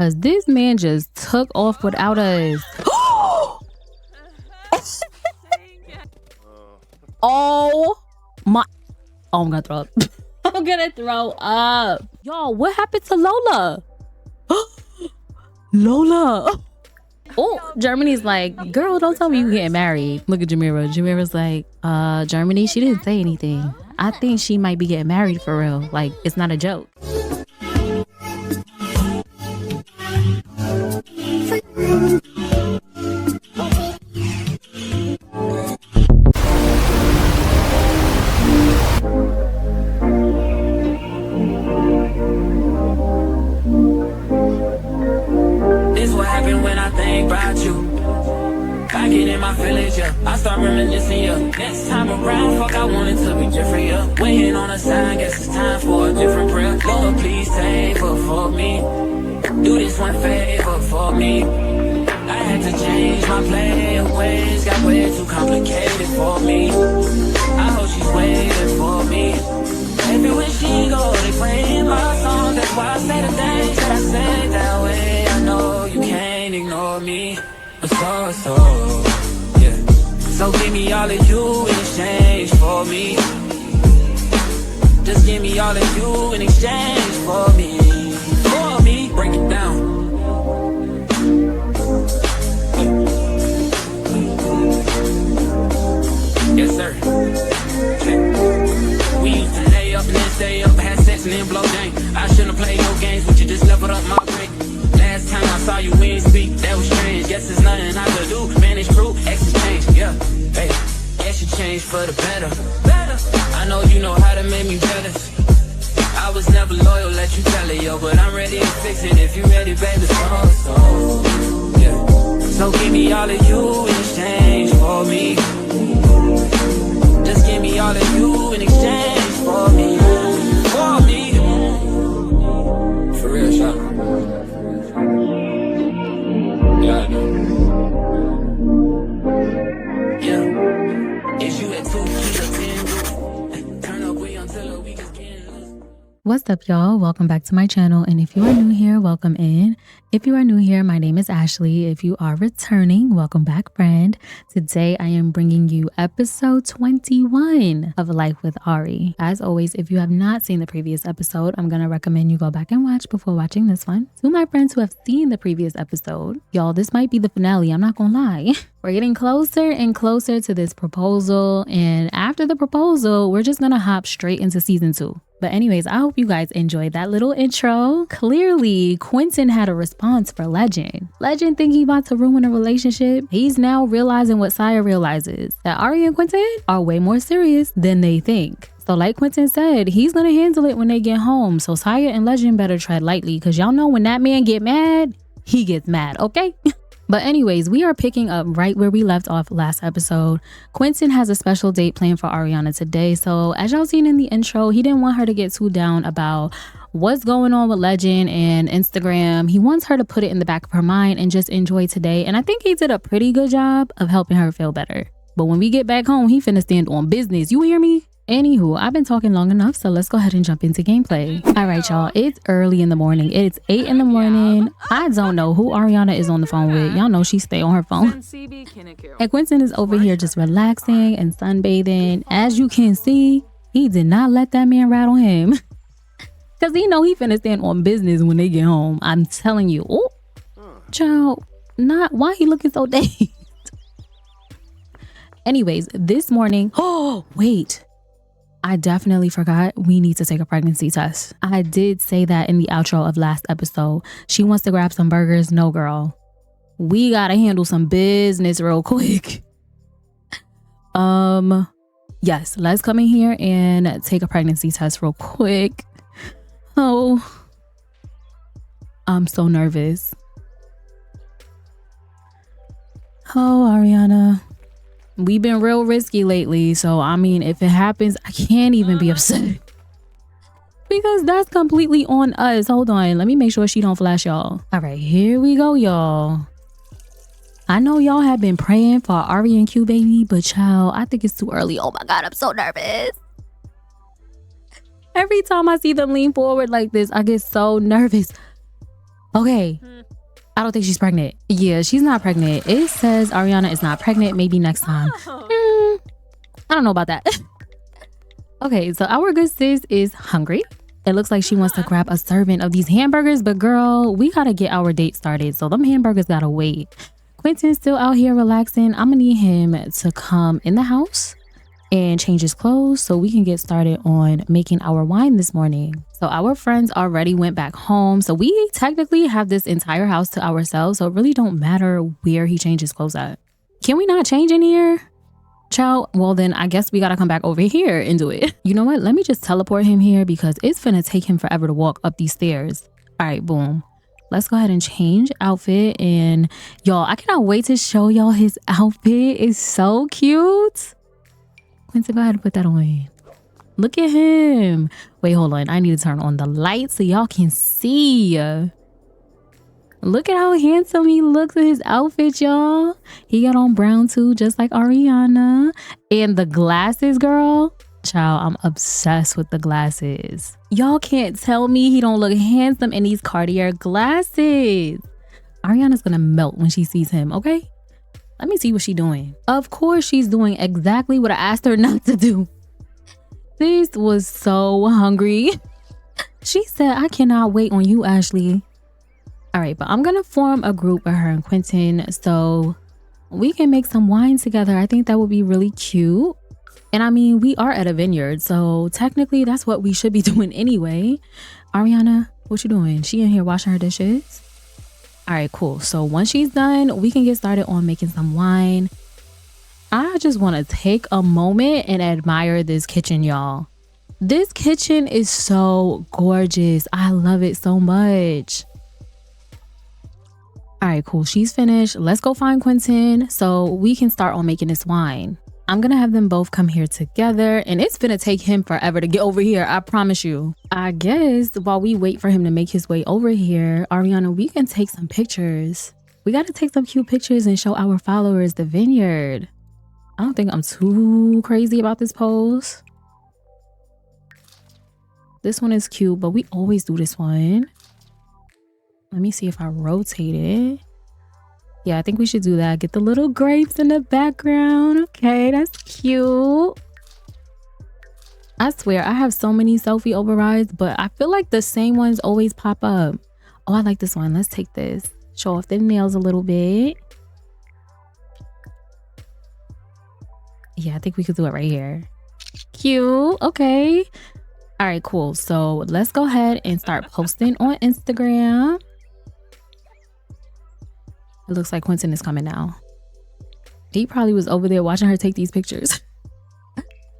Cause this man just took off without us. Oh my, oh, I'm gonna throw up. I'm gonna throw up. Y'all, what happened to Lola? Lola. Oh, Germany's like, girl, don't tell me you getting married. Look at Jamira. Jamira's like, Germany, she didn't say anything. I think she might be getting married for real. Like, it's not a joke. I start reminiscing, yeah. Next time around, fuck, I want it to be different, yeah. Waiting on a sign, guess it's time for a different prayer. Lord, please save her for me. Do this one favor for me. I had to change my play ways, got way too complicated for me. I hope she's waiting for me. Everywhere she go, they playing my song. That's why I say the things that I say that way. I know you can't ignore me, but so. So give me all of you in exchange for me. Just give me all of you in exchange for me. For me, break it down. Yes, sir. We used to lay up and then stay up, had sex and then blow dang. I shouldn't have played no games with you, just leveled up my break. Last time I saw you, we ain't speak, that was strange. Guess there's nothing I could do, man, it's true, X has changed, yeah. Hey, guess you changed for the better. I know you know how to make me jealous. I was never loyal, let you tell it, yo. But I'm ready to fix it if you ready, baby, so, yeah. So give me all of you in exchange for me. Just give me all of you in exchange for me. For me. For real, shot. Yeah, I know. What's up, y'all? Welcome back to my channel, and if you are new here, welcome in. If you are new here, my name is Ashley. If you are returning, welcome back, friend. Today I am bringing you episode 21 of Life with Ari. As always, if you have not seen the previous episode, I'm gonna recommend you go back and watch before watching this one. To my friends who have seen the previous episode, y'all, this might be the finale, I'm not gonna lie. We're getting closer and closer to this proposal, and after the proposal, we're just gonna hop straight into season 2. But anyways, I hope you guys enjoyed that little intro. Clearly, Quentin had a response for Legend. Legend think he about to ruin a relationship. He's now realizing what Saya realizes, that Ari and Quentin are way more serious than they think. So like Quentin said, he's gonna handle it when they get home. So Saya and Legend better tread lightly, because y'all know when that man get mad, he gets mad, okay? But anyways, we are picking up right where we left off last episode. Quentin has a special date planned for Ariana today. So as y'all seen in the intro, he didn't want her to get too down about what's going on with Legend and Instagram. He wants her to put it in the back of her mind and just enjoy today. And I think he did a pretty good job of helping her feel better. But when we get back home, he finna stand on business. You hear me? Anywho, I've been talking long enough, so let's go ahead and jump into gameplay. All right, y'all, it's early in the morning. It's 8 in the morning. I don't know who Ariana is on the phone with. Y'all know she stay on her phone. And Quentin is over here just relaxing and sunbathing. As you can see, he did not let that man rattle him. Because he know he finna stand on business when they get home. I'm telling you. Oh, child, why he looking so dazed? Anyways, this morning, oh, wait. I definitely forgot we need to take a pregnancy test. I did say that in the outro of last episode. She wants to grab some burgers. No, girl. We gotta handle some business real quick. Yes, let's come in here and take a pregnancy test real quick. Oh, I'm so nervous. Oh, Ariana. We've been real risky lately, so I mean, if it happens, I can't even be upset. Because that's completely on us. Hold on, let me make sure she don't flash y'all. All right, here we go, y'all. I know y'all have been praying for Ari and Q baby, but child, I think it's too early. Oh my God, I'm so nervous. Every time I see them lean forward like this, I get so nervous. Okay. I don't think she's pregnant. Yeah, she's not pregnant. It says Ariana is not pregnant. Maybe next time. I don't know about that. Okay, so our good sis is hungry. It looks like she wants to grab a serving of these hamburgers, but girl, we gotta get our date started. So them hamburgers gotta wait. Quentin's still out here relaxing. I'm gonna need him to come in the house and change his clothes so we can get started on making our wine this morning. So our friends already went back home. So we technically have this entire house to ourselves. So it really don't matter where he changes clothes at. Can we not change in here? Child, well then I guess we gotta come back over here and do it. You know what? Let me just teleport him here because it's finna take him forever to walk up these stairs. All right, boom. Let's go ahead and change outfit. And y'all, I cannot wait to show y'all his outfit. It's so cute. Quincy, go ahead and put that on. Look at him. Wait, hold on. I need to turn on the light so y'all can see. Look at how handsome he looks in his outfit, y'all. He got on brown too, just like Ariana. And the glasses, girl. Child, I'm obsessed with the glasses. Y'all can't tell me he don't look handsome in these Cartier glasses. Ariana's gonna melt when she sees him, okay? Let me see what she's doing. Of course, she's doing exactly what I asked her not to do. This was so hungry. She said, I cannot wait on you, Ashley. All right, but I'm going to form a group with her and Quentin so we can make some wine together. I think that would be really cute. And I mean, we are at a vineyard, so technically that's what we should be doing anyway. Ariana, what you doing? She in here washing her dishes? All right, cool. So once she's done, we can get started on making some wine. I just want to take a moment and admire this kitchen, y'all. This kitchen is so gorgeous. I love it so much. All right, cool. She's finished. Let's go find Quentin so we can start on making this wine. I'm going to have them both come here together and it's going to take him forever to get over here. I promise you. I guess while we wait for him to make his way over here, Ariana, we can take some pictures. We got to take some cute pictures and show our followers the vineyard. I don't think I'm too crazy about this pose. This one is cute, but we always do this one. Let me see if I rotate it. Yeah, I think we should do that. Get the little grapes in the background. Okay, that's cute. I swear, I have so many selfie overrides, but I feel like the same ones always pop up. Oh, I like this one. Let's take this. Show off the nails a little bit. Yeah, I think we could do it right here. Cute. Okay. All right, cool. So let's go ahead and start posting on Instagram. It looks like Quentin is coming now. He probably was over there watching her take these pictures.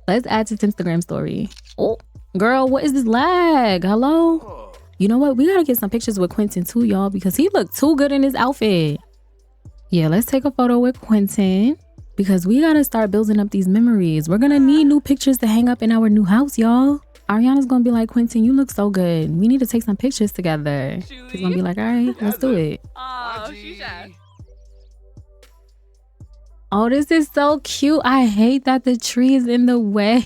Let's add to his Instagram story. Oh, girl, what is this lag? Hello? You know what? We gotta get some pictures with Quentin too, y'all, because he looked too good in his outfit. Yeah, let's take a photo with Quentin because we gotta start building up these memories. We're gonna need new pictures to hang up in our new house, y'all. Ariana's gonna be like, Quentin, you look so good. We need to take some pictures together. She's gonna be like, all right, let's do it. Oh, she's Oh, this is so cute. I hate that the tree is in the way.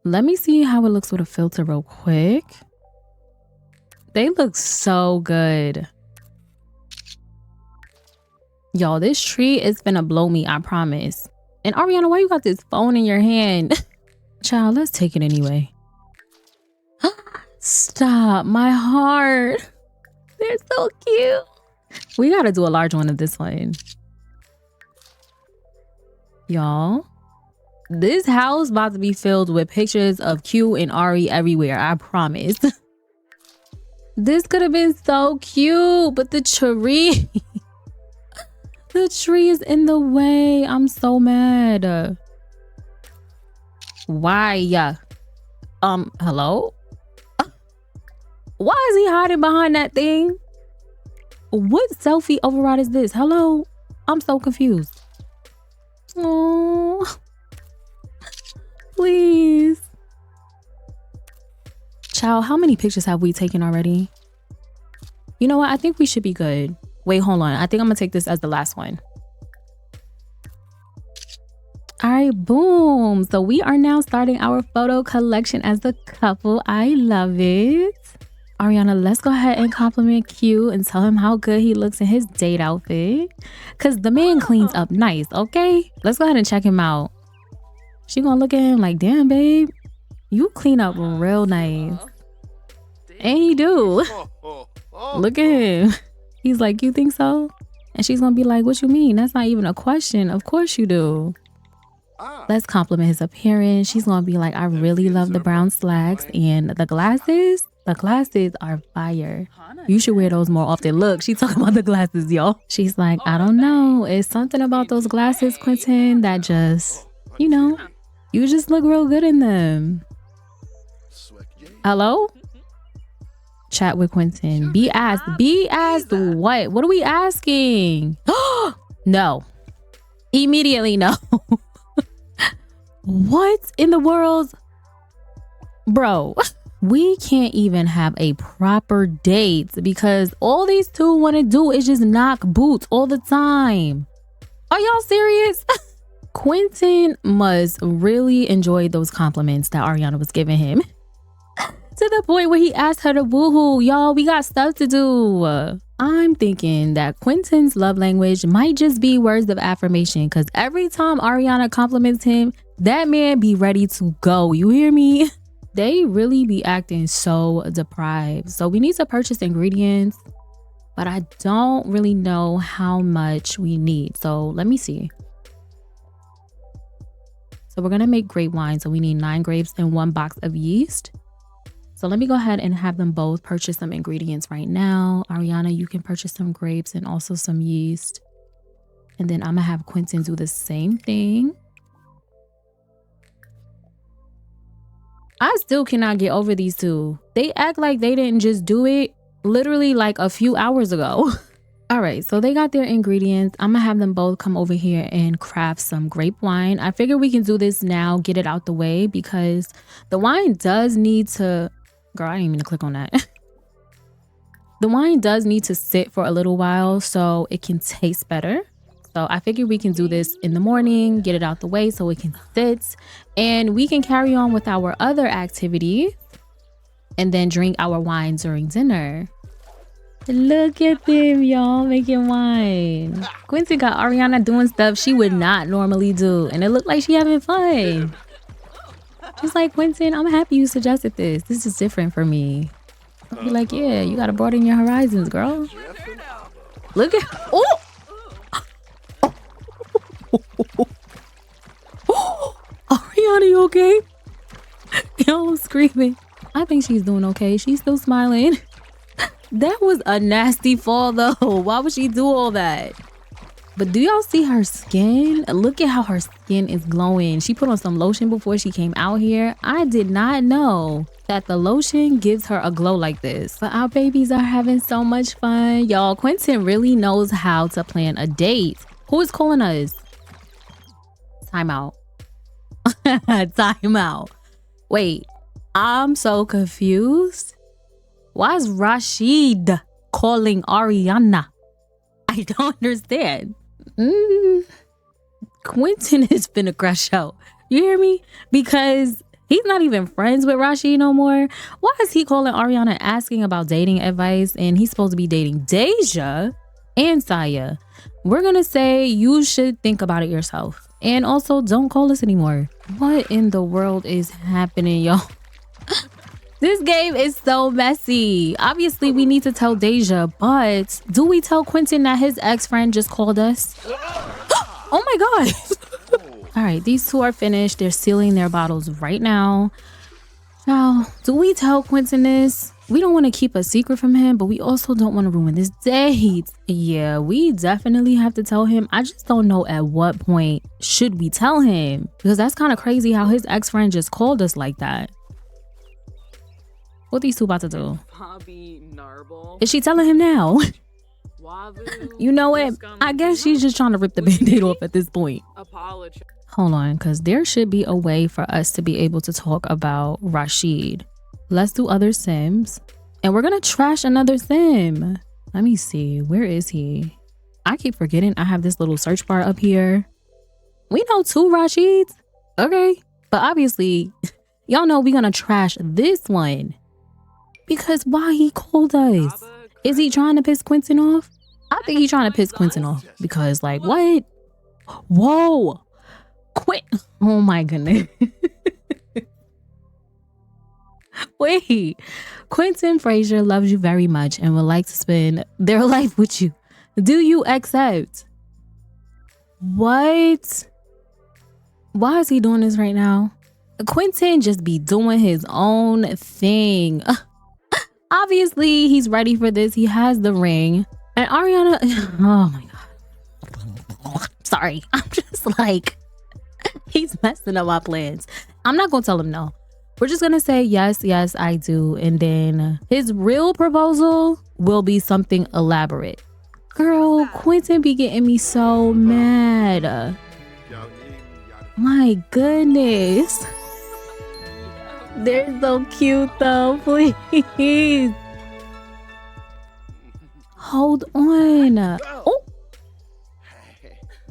Let me see how it looks with a filter real quick. They look so good. Y'all, this tree is gonna blow me, I promise. And Ariana, why you got this phone in your hand? Child, let's take it anyway. Stop, my heart. They're so cute. We gotta do a large one of this one. Y'all, this house about to be filled with pictures of Q and Ari everywhere, I promise. This could have been so cute, but the tree... the tree is in the way. I'm so mad. Why? Hello? Why is he hiding behind that thing? What selfie override is this? Hello? I'm so confused. Oh, please. Child, how many pictures have we taken already? You know what? I think we should be good. Wait, hold on. I think I'm gonna take this as the last one. All right, boom. So we are now starting our photo collection as a couple. I love it. Ariana, let's go ahead and compliment Q and tell him how good he looks in his date outfit. Because the man cleans up nice, okay? Let's go ahead and check him out. She gonna look at him like, damn, babe, you clean up real nice. And he do. Look at him. He's like, you think so? And she's gonna be like, what you mean? That's not even a question. Of course you do. Let's compliment his appearance. She's gonna be like, I really love the brown slacks and the glasses. The glasses are fire. You should wear those more often. Look, she's talking about the glasses, y'all. She's like, I don't know. It's something about those glasses, Quentin, that just, you know, you just look real good in them. Hello? Chat with Quentin. Be asked. Be asked what? What are we asking? No. Immediately no. What in the world? Bro, we can't even have a proper date because all these two want to do is just knock boots all the time. Are y'all serious? Quentin must really enjoy those compliments that Ariana was giving him. To the point where he asked her to woohoo. Y'all, we got stuff to do. I'm thinking that Quentin's love language might just be words of affirmation because every time Ariana compliments him, that man be ready to go. You hear me? They really be acting so deprived. So we need to purchase ingredients, but I don't really know how much we need. So let me see. So we're going to make grape wine. So we need 9 grapes and 1 box of yeast. So let me go ahead and have them both purchase some ingredients right now. Ariana, you can purchase some grapes and also some yeast. And then I'm going to have Quentin do the same thing. I still cannot get over these two. They act like they didn't just do it literally like a few hours ago. All right, so they got their ingredients. I'm going to have them both come over here and craft some grape wine. I figure we can do this now, get it out the way because the wine does need to... Girl, I didn't mean to click on that. The wine does need to sit for a little while so it can taste better. So I figure we can do this in the morning, get it out the way so it can sit. And we can carry on with our other activity and then drink our wine during dinner. Look at them, y'all, making wine. Quincy got Ariana doing stuff she would not normally do. And it looked like she having fun. She's like, Quentin, I'm happy you suggested this. This is different for me. I'll be like, yeah, you got to broaden your horizons, girl. Look at... Oh! Ariana, you okay? Yo, I'm screaming. I think she's doing okay. She's still smiling. That was a nasty fall, though. Why would she do all that? But do y'all see her skin? Look at how her skin is glowing. She put on some lotion before she came out here. I did not know that the lotion gives her a glow like this. But our babies are having so much fun. Y'all, Quentin really knows how to plan a date. Who is calling us? Time out. Time out. Wait, I'm so confused. Why is Rashid calling Ariana? I don't understand. Quentin has been a crush out. You hear me? Because he's not even friends with Rashid no more. Why is he calling Ariana asking about dating advice and he's supposed to be dating Deja and Saya? We're gonna say you should think about it yourself. And also don't call us anymore. What in the world is happening, y'all? This game is so messy. Obviously, we need to tell Deja, but do we tell Quentin that his ex-friend just called us? Oh my God. All right, these two are finished. They're sealing their bottles right now. Now, do we tell Quentin this? We don't want to keep a secret from him, but we also don't want to ruin this date. Yeah, we definitely have to tell him. I just don't know at what point should we tell him, because that's kind of crazy how his ex-friend just called us like that. What these two about to do? Is she telling him now? You know what? I guess she's just trying to rip the band-aid off at this point. Hold on, because there should be a way for us to be able to talk about Rashid. Let's do other Sims. And we're going to trash another Sim. Let me see. Where is he? I keep forgetting I have this little search bar up here. We know 2 Rashids. Okay. But obviously, y'all know we're going to trash this one. Because why he called us? Is he trying to piss Quentin off? I think he's trying to piss Quentin off because like what? Whoa. Oh my goodness. Wait. Quentin Frazier loves you very much and would like to spend their life with you. Do you accept? What? Why is he doing this right now? Quentin just be doing his own thing. Obviously, he's ready for this. He has the ring. And Ariana, oh my God. Sorry. I'm just like, he's messing up my plans. I'm not going to tell him no. We're just going to say, yes, yes, I do. And then his real proposal will be something elaborate. Girl, Quentin be getting me so mad. My goodness. They're so cute though, please. Hold on. Oh,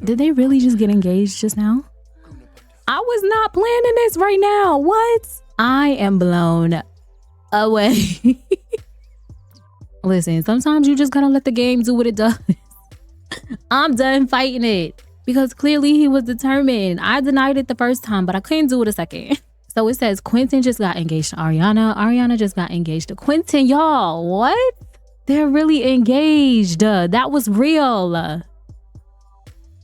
did they really just get engaged just now? I was not planning this right now. What? I am blown away. Listen, sometimes you just gotta let the game do what it does. I'm done fighting it because clearly he was determined. I denied it the first time, but I couldn't do it a second. So it says Quentin just got engaged to Ariana. Ariana just got engaged to Quentin. Y'all, what? They're really engaged. That was real.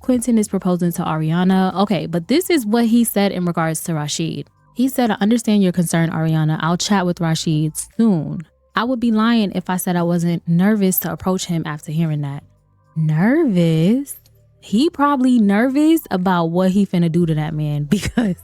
Quentin is proposing to Ariana. Okay, but this is what he said in regards to Rashid. He said, I understand your concern, Ariana. I'll chat with Rashid soon. I would be lying if I said I wasn't nervous to approach him after hearing that. Nervous? He probably nervous about what he finna do to that man because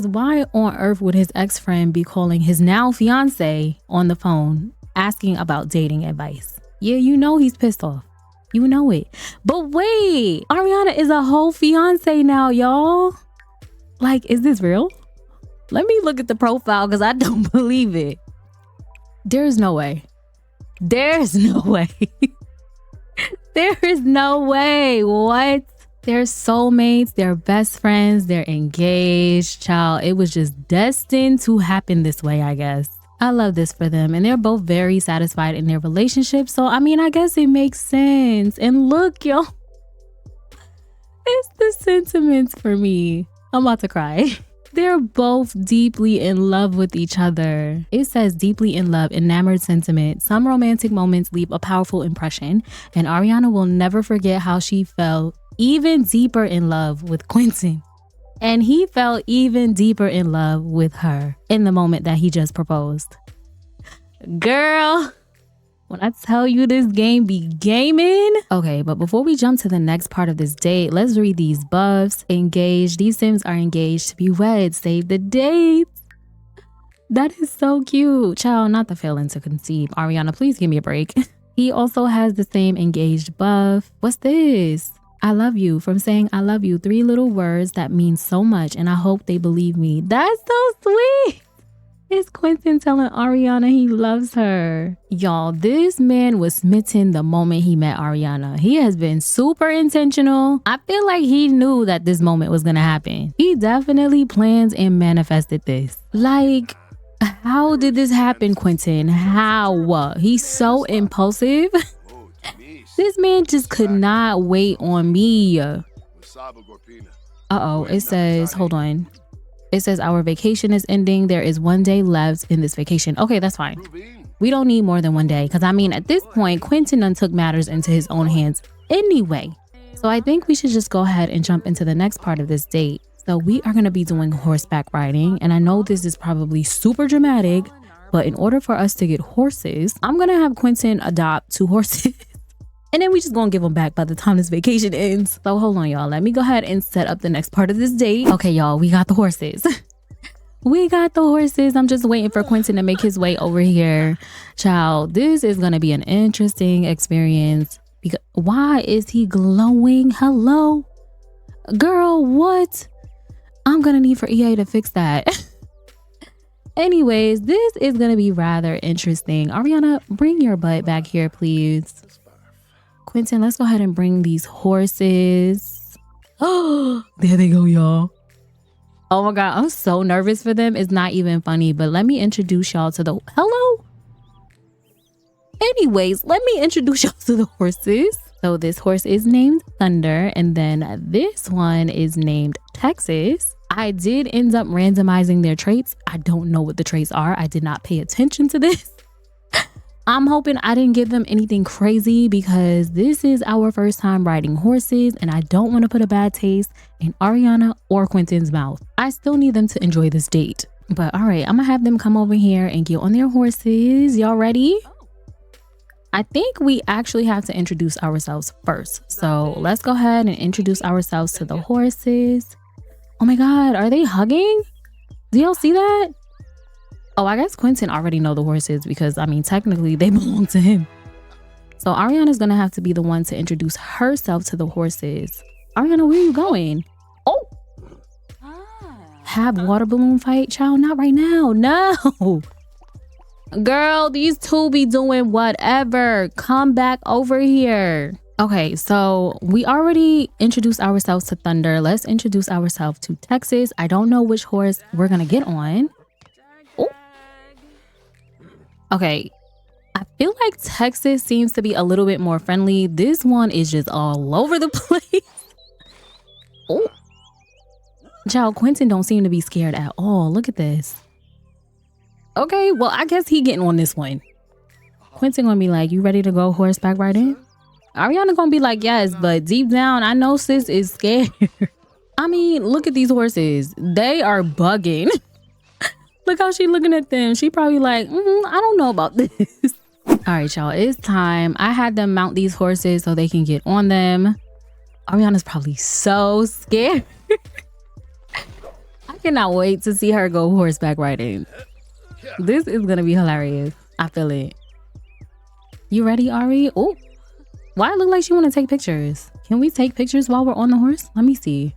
why on earth would his ex-friend be calling his now fiance on the phone asking about dating advice? Yeah, you know he's pissed off. You know it. But wait, Ariana is a whole fiance now, y'all. Like, is this real? Let me look at the profile because I don't believe it. There's no way. There's no way. There is no way. What? They're soulmates. They're best friends. They're engaged. Child, it was just destined to happen this way, I guess. I love this for them. And they're both very satisfied in their relationship. So, I mean, I guess it makes sense. And look, yo. It's the sentiments for me. I'm about to cry. They're both deeply in love with each other. It says deeply in love, enamored sentiment. Some romantic moments leave a powerful impression, and Ariana will never forget how she fell even deeper in love with Quentin. And he fell even deeper in love with her in the moment that he just proposed. Girl, when I tell you this game be gaming. Okay, but before we jump to the next part of this date, let's read these buffs. Engaged. These Sims are engaged to be wed. Save the date. That is so cute. Child, not the failing to conceive. Ariana, please give me a break. He also has the same engaged buff. What's this? I love you. From saying I love you. 3 little words that mean so much, and I hope they believe me. That's so sweet. It's Quentin telling Ariana he loves her. Y'all, this man was smitten the moment he met Ariana. He has been super intentional. I feel like he knew that this moment was gonna happen. He definitely planned and manifested this. Like, how did this happen, Quentin? How? He's so impulsive. This man just could not wait on me. Uh-oh, it says, hold on. It says our vacation is ending. There is 1 day left in this vacation. Okay, that's fine. We don't need more than 1 day. Because I mean, at this point, Quentin done took matters into his own hands anyway. So I think we should just go ahead and jump into the next part of this date. So we are going to be doing horseback riding. And I know this is probably super dramatic, but in order for us to get horses, I'm going to have Quentin adopt 2 horses. And then we just gonna give them back by the time this vacation ends. So hold on, y'all. Let me go ahead and set up the next part of this date. Okay, y'all, we got the horses. We got the horses. I'm just waiting for Quentin to make his way over here. Child, this is gonna be an interesting experience. Because why is he glowing? Hello? Girl, what? I'm gonna need for EA to fix that. Anyways, this is gonna be rather interesting. Ariana, bring your butt back here, please. Quentin, let's go ahead and bring these horses. Oh, there they go, y'all. Oh my God, I'm so nervous for them. It's not even funny, but let me introduce y'all to the... Hello? Anyways, let me introduce y'all to the horses. So this horse is named Thunder, and then this one is named Texas. I did end up randomizing their traits. I don't know what the traits are. I did not pay attention to this. I'm hoping I didn't give them anything crazy because this is our first time riding horses and I don't want to put a bad taste in Ariana or Quentin's mouth. I still need them to enjoy this date. But all right, I'm gonna have them come over here and get on their horses. Y'all ready? I think we actually have to introduce ourselves first. So let's go ahead and introduce ourselves to the horses. Oh my God, are they hugging? Do y'all see that? Oh, I guess Quentin already know the horses because, I mean, technically they belong to him. So Ariana's gonna have to be the one to introduce herself to the horses. Ariana, where are you going? Oh! Have water balloon fight? Child, not right now. No! Girl, these two be doing whatever. Come back over here. Okay, so we already introduced ourselves to Thunder. Let's introduce ourselves to Texas. I don't know which horse we're gonna get on. Oh. Okay, I feel like Texas seems to be a little bit more friendly. This one is just all over the place. Oh. Child, Quentin don't seem to be scared at all. Look at this. Okay, well, I guess he getting on this one. Quentin gonna be like, you ready to go horseback riding? Ariana gonna be like, yes, but deep down, I know sis is scared. I mean, look at these horses. They are bugging. Look how she looking at them. She probably like, I don't know about this. All right, y'all, it's time. I had them mount these horses so they can get on them. Ariana's probably so scared. I cannot wait to see her go horseback riding. This is gonna be hilarious. I feel it. You ready, Ari? Oh, why it look like she want to take pictures? Can we take pictures while we're on the horse? Let me see.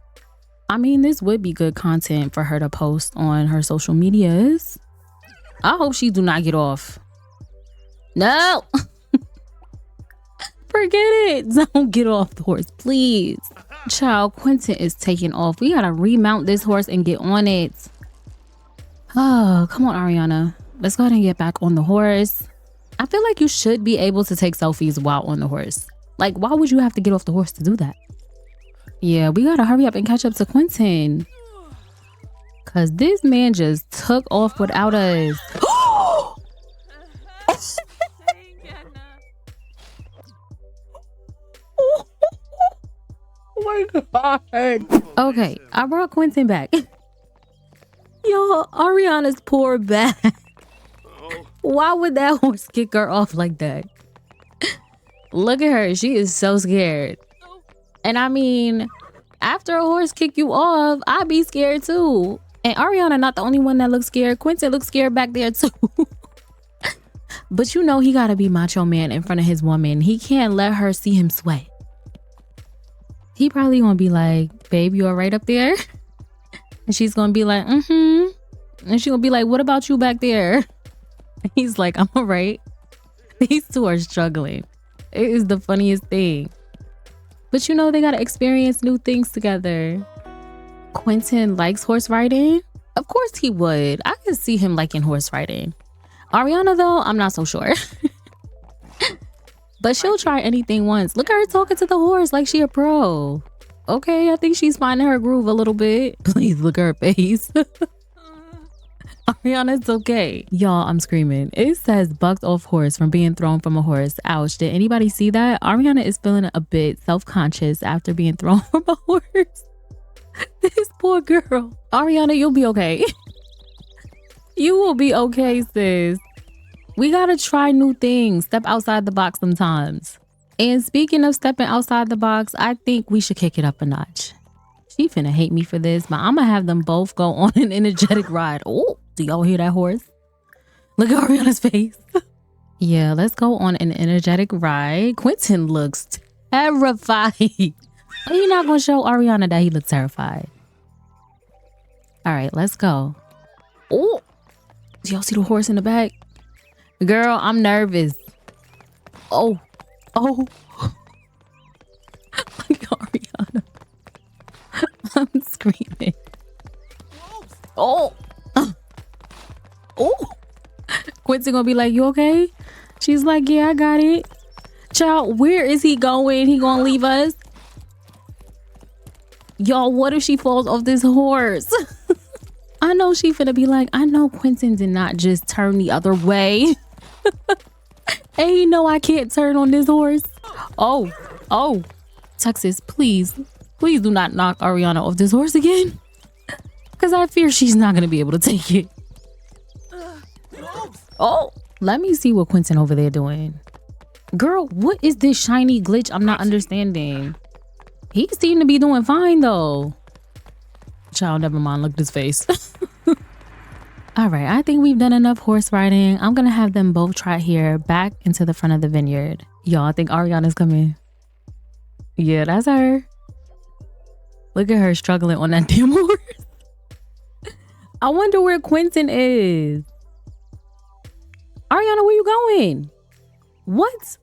I mean, this would be good content for her to post on her social medias. I hope she do not get off. No. Forget it. Don't get off the horse, please. Child, Quentin is taking off. We gotta remount this horse and get on it. Oh, come on, Ariana. Let's go ahead and get back on the horse. I feel like you should be able to take selfies while on the horse. Like, why would you have to get off the horse to do that? Yeah, we gotta hurry up and catch up to Quentin. Cause this man just took off without us. Oh my God. Okay, I brought Quentin back. Yo, Ariana's poor back. Why would that horse kick her off like that? Look at her. She is so scared. And I mean, after a horse kick you off, I'd be scared too. And Ariana not the only one that looks scared. Quentin looks scared back there too. But you know he gotta be macho man in front of his woman. He can't let her see him sweat. He probably gonna be like, babe, you all right up there? And she's gonna be like, And she gonna be like, what about you back there? He's like, I'm all right. These two are struggling. It is the funniest thing. But you know, they gotta experience new things together. Quentin likes horse riding. Of course he would. I can see him liking horse riding. Ariana though, I'm not so sure. But she'll try anything once. Look at her talking to the horse like she a pro. Okay, I think she's finding her groove a little bit. Please look at her face. Ariana, it's okay. Y'all, I'm screaming. It says bucked off horse from being thrown from a horse. Ouch. Did anybody see that? Ariana is feeling a bit self-conscious after being thrown from a horse. This poor girl. Ariana, you'll be okay. You will be okay, sis. We gotta try new things. Step outside the box sometimes. And speaking of stepping outside the box, I think we should kick it up a notch. She finna hate me for this, but I'm gonna have them both go on an energetic ride. Oh, do y'all hear that horse? Look at Ariana's face. Yeah, let's go on an energetic ride. Quentin looks terrified. He's not gonna show Ariana that he looks terrified. All right, let's go. Oh, do y'all see the horse in the back? Girl, I'm nervous. Oh. Look at Ariana. I'm screaming. Oh. Quentin gonna be like, you okay? She's like, yeah, I got it. Child, where is he going? He gonna leave us? Y'all, what if she falls off this horse? I know she finna be like, I know Quentin did not just turn the other way. And he know I can't turn on this horse. Oh. Texas, please do not knock Ariana off this horse again. Because I fear she's not gonna be able to take it. Oh, let me see what Quentin over there doing. Girl, what is this shiny glitch I'm not understanding? He seemed to be doing fine though. Child, never mind, look at his face. All right, I think we've done enough horse riding. I'm gonna have them both try here back into the front of the vineyard. Y'all, I think Ariana's coming. Yeah, that's her. Look at her struggling on that damn horse. I wonder where Quentin is. Ariana, where you going? What?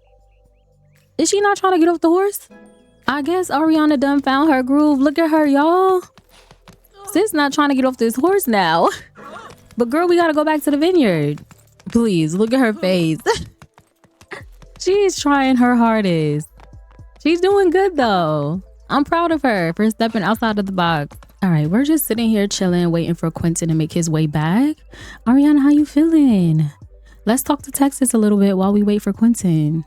Is she not trying to get off the horse? I guess Ariana done found her groove. Look at her, y'all. Sis not trying to get off this horse now. But girl, we gotta go back to the vineyard. Please, look at her face. She's trying her hardest. She's doing good though. I'm proud of her for stepping outside of the box. All right, we're just sitting here chilling, waiting for Quentin to make his way back. Ariana, how you feeling? Let's talk to Texas a little bit while we wait for Quentin.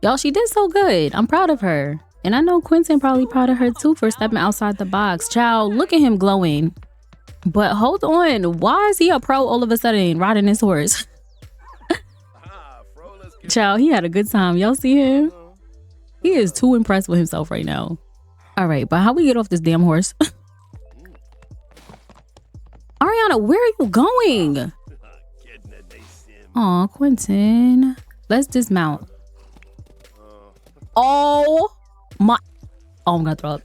Y'all, she did so good. I'm proud of her. And I know Quentin probably proud of her too for stepping outside the box. Child, look at him glowing. But hold on, why is he a pro all of a sudden riding this horse? Child, he had a good time. Y'all see him? He is too impressed with himself right now. All right, but how we get off this damn horse? Ariana, where are you going? Aw, Quentin. Let's dismount. Oh my. Oh, I'm gonna throw up.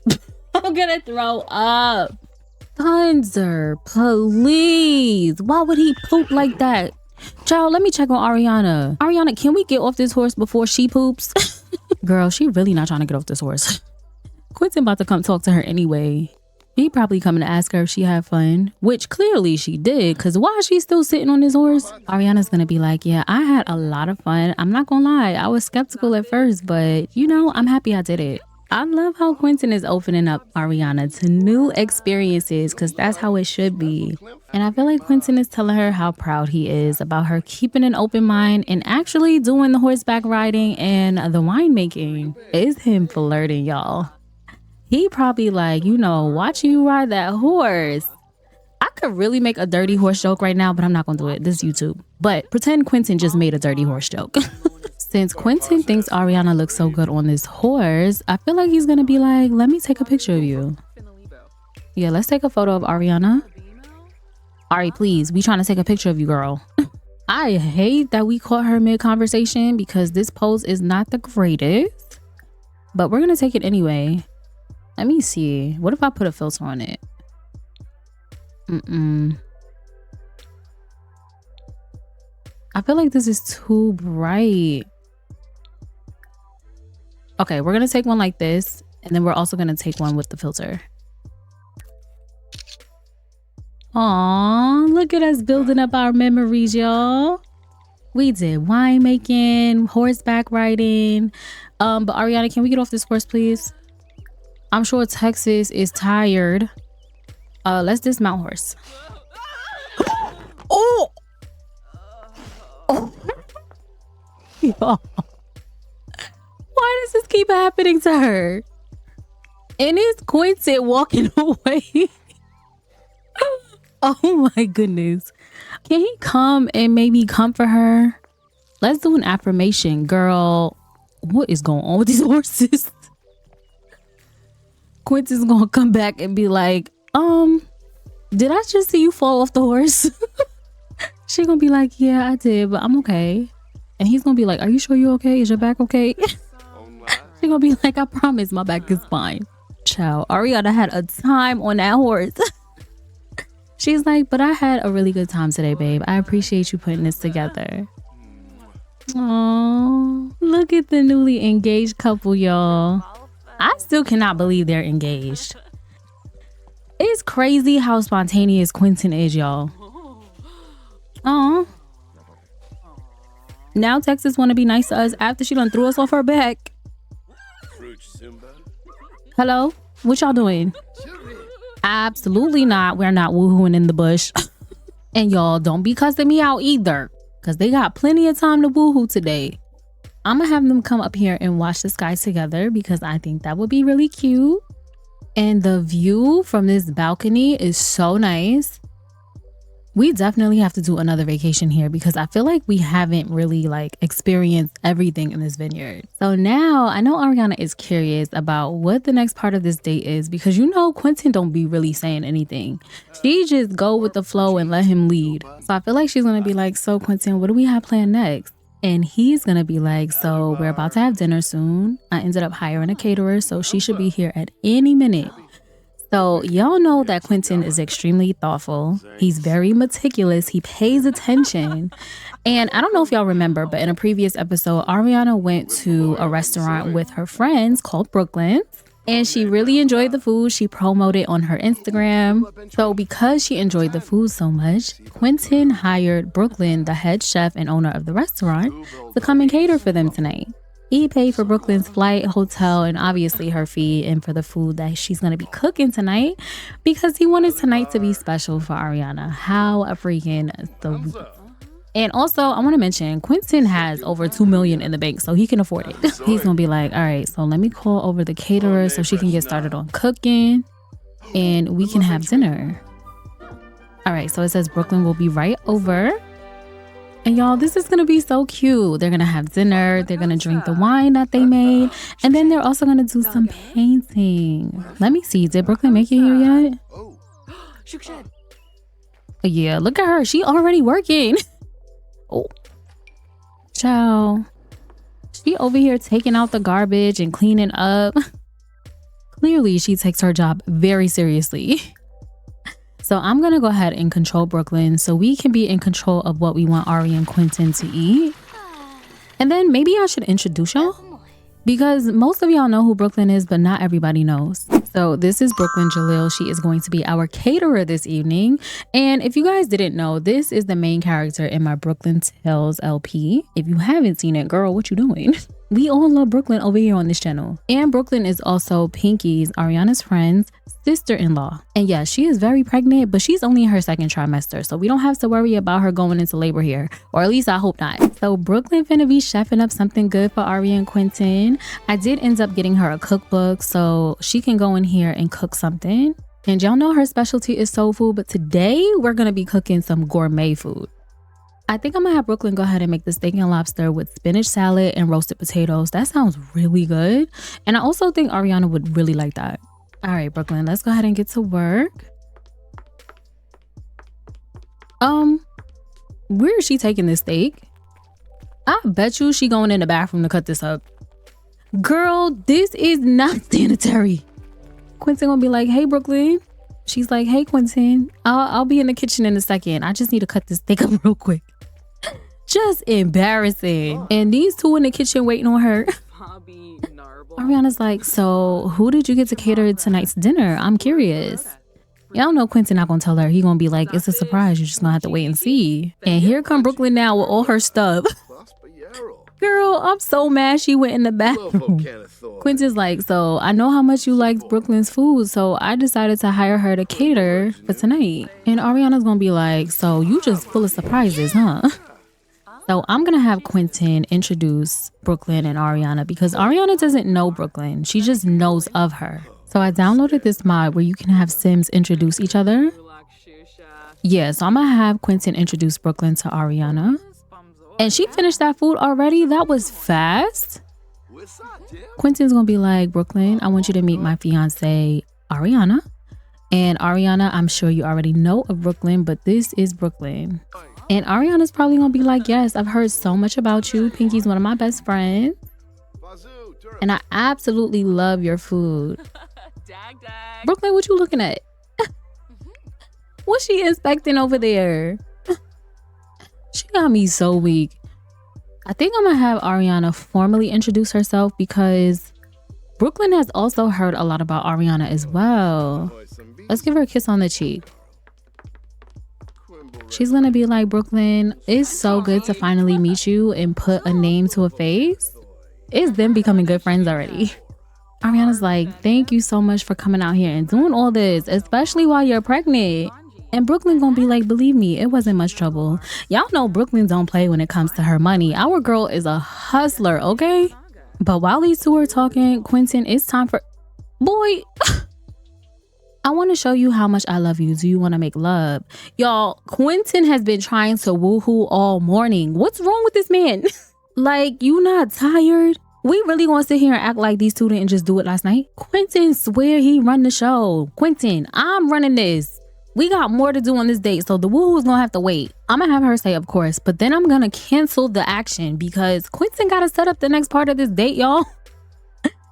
I'm gonna throw up. Thunder, please. Why would he poop like that? Child, let me check on Ariana. Ariana, can we get off this horse before she poops? Girl, she really not trying to get off this horse. Quentin about to come talk to her anyway. He probably coming to ask her if she had fun, which clearly she did, because why is she still sitting on this horse? Ariana's gonna be like, yeah, I had a lot of fun. I'm not gonna lie, I was skeptical at first, but you know, I'm happy I did it. I love how Quentin is opening up Ariana to new experiences, because that's how it should be. And I feel like Quentin is telling her how proud he is about her keeping an open mind and actually doing the horseback riding and the winemaking. It's him flirting, y'all. He probably like, you know, watching you ride that horse. I could really make a dirty horse joke right now, but I'm not gonna do it. This is YouTube. But pretend Quentin just made a dirty horse joke. Since Quentin thinks Ariana looks so good on this horse, I feel like he's gonna be like, let me take a picture of you. Yeah, let's take a photo of Ariana. Ari, please, we trying to take a picture of you, girl. I hate that we caught her mid-conversation because this pose is not the greatest. But we're gonna take it anyway. Let me see. What if I put a filter on it? I feel like this is too bright. Okay, we're gonna take one like this, and then we're also gonna take one with the filter. Aw, look at us building up our memories, y'all. We did winemaking, horseback riding. But Ariana, can we get off this horse, please? I'm sure Texas is tired. Let's dismount horse. Oh! Oh! Y'all. Why does this keep happening to her? And it's Quentin walking away. Oh my goodness. Can he come and maybe comfort her? Let's do an affirmation. Girl, what is going on with these horses? Quentin's gonna come back and be like, did I just see you fall off the horse? She gonna be like, yeah, I did, but I'm okay. And he's gonna be like, are you sure you're okay? Is your back okay? She gonna be like, I promise my back is fine. Ciao. Ariana had a time on that horse. She's like, but I had a really good time today, babe. I appreciate you putting this together. Oh, look at the newly engaged couple, y'all. I still cannot believe they're engaged. It's crazy how spontaneous Quentin is, y'all. Oh, Now Texas want to be nice to us after she done threw us off her back. Hello? What y'all doing? Absolutely not. We're not woohooing in the bush. And y'all don't be cussing me out either, because they got plenty of time to woohoo today. I'm gonna have them come up here and watch the sky together because I think that would be really cute. And the view from this balcony is so nice. We definitely have to do another vacation here because I feel like we haven't really experienced everything in this vineyard. So now I know Ariana is curious about what the next part of this date is because Quentin don't be really saying anything. She just go with the flow and let him lead. So I feel like she's gonna be like, so Quentin, what do we have planned next? And he's gonna be like, so we're about to have dinner soon. I ended up hiring a caterer, so she should be here at any minute. So y'all know that Quentin is extremely thoughtful. He's very meticulous. He pays attention. And I don't know if y'all remember, but in a previous episode, Ariana went to a restaurant with her friends called Brooklyn. And she really enjoyed the food. She promoted on her Instagram. So because she enjoyed the food so much, Quentin hired Brooklyn, the head chef and owner of the restaurant, to come and cater for them tonight. He paid for Brooklyn's flight, hotel, and obviously her fee and for the food that she's going to be cooking tonight because he wanted tonight to be special for Ariana. How a freaking sweet. And also, I want to mention, Quentin has over $2 million in the bank, so he can afford it. He's going to be like, all right, so let me call over the caterer so she can get started on cooking and we can have dinner. All right, so it says Brooklyn will be right over. And y'all, this is going to be so cute. They're going to have dinner. They're going to drink the wine that they made. And then they're also going to do some painting. Let me see. Did Brooklyn make it here yet? Yeah, look at her. She already working. Oh, ciao. She over here taking out the garbage and cleaning up. Clearly, she takes her job very seriously. So I'm going to go ahead and control Brooklyn so we can be in control of what we want Ari and Quentin to eat. And then maybe I should introduce y'all because most of y'all know who Brooklyn is, but not everybody knows. So this is Brooklyn Jalil. She is going to be our caterer this evening. And if you guys didn't know, this is the main character in my Brooklyn Tales LP. If you haven't seen it, girl, what you doing? We all love Brooklyn over here on this channel. And Brooklyn is also Pinky's, Ariana's friend's sister-in-law. And yeah, she is very pregnant, but she's only in her second trimester. So we don't have to worry about her going into labor here. Or at least I hope not. So Brooklyn finna be chefing up something good for Ari and Quentin. I did end up getting her a cookbook so she can go in here and cook something. And y'all know her specialty is soul food, but today we're gonna be cooking some gourmet food. I think I'm gonna have Brooklyn go ahead and make the steak and lobster with spinach salad and roasted potatoes. That sounds really good. And I also think Ariana would really like that. All right, Brooklyn, let's go ahead and get to work. Where is she taking this steak? I bet you she going in the bathroom to cut this up. Girl, this is not sanitary. Quentin gonna be like, hey, Brooklyn. She's like, hey, Quentin, I'll be in the kitchen in a second. I just need to cut this steak up real quick. Just embarrassing. And these two in the kitchen waiting on her. Ariana's like, so who did you get to cater tonight's dinner? I'm curious. Y'all know Quentin not gonna tell her. He gonna be like, it's a surprise. You just gonna have to wait and see. And here come Brooklyn now with all her stuff. Girl, I'm so mad she went in the bathroom. Quentin's like, so I know how much you liked Brooklyn's food, so I decided to hire her to cater for tonight. And Ariana's gonna be like, so you just full of surprises, huh? So I'm gonna have Quentin introduce Brooklyn and Ariana because Ariana doesn't know Brooklyn. She just knows of her. So I downloaded this mod where you can have Sims introduce each other. Yeah, so I'm gonna have Quentin introduce Brooklyn to Ariana. And she finished that food already? That was fast. Quentin's gonna be like, Brooklyn, I want you to meet my fiance, Ariana. And Ariana, I'm sure you already know of Brooklyn, but this is Brooklyn. And Ariana's probably gonna be like, yes, I've heard so much about you. Pinky's one of my best friends. And I absolutely love your food. Brooklyn, what you looking at? What's she inspecting over there? She got me so weak. I think I'm gonna have Ariana formally introduce herself because Brooklyn has also heard a lot about Ariana as well. Let's give her a kiss on the cheek. She's gonna be like, Brooklyn, it's so good to finally meet you and put a name to a face. It's them becoming good friends already. Ariana's like, thank you so much for coming out here and doing all this, especially while you're pregnant. And Brooklyn gonna be like, believe me, it wasn't much trouble. Y'all know Brooklyn don't play when it comes to her money. Our girl is a hustler, okay? But while these two are talking, Quentin, it's time for... Boy, I want to show you how much I love you. Do you want to make love? Y'all, Quentin has been trying to woohoo all morning. What's wrong with this man? Like, you not tired? We really gonna sit here and act like these two didn't just do it last night? Quentin swear he run the show. Quentin, I'm running this. We got more to do on this date, so the woohoo is gonna have to wait. I'm gonna have her say, of course, but then I'm gonna cancel the action because Quentin gotta set up the next part of this date, y'all.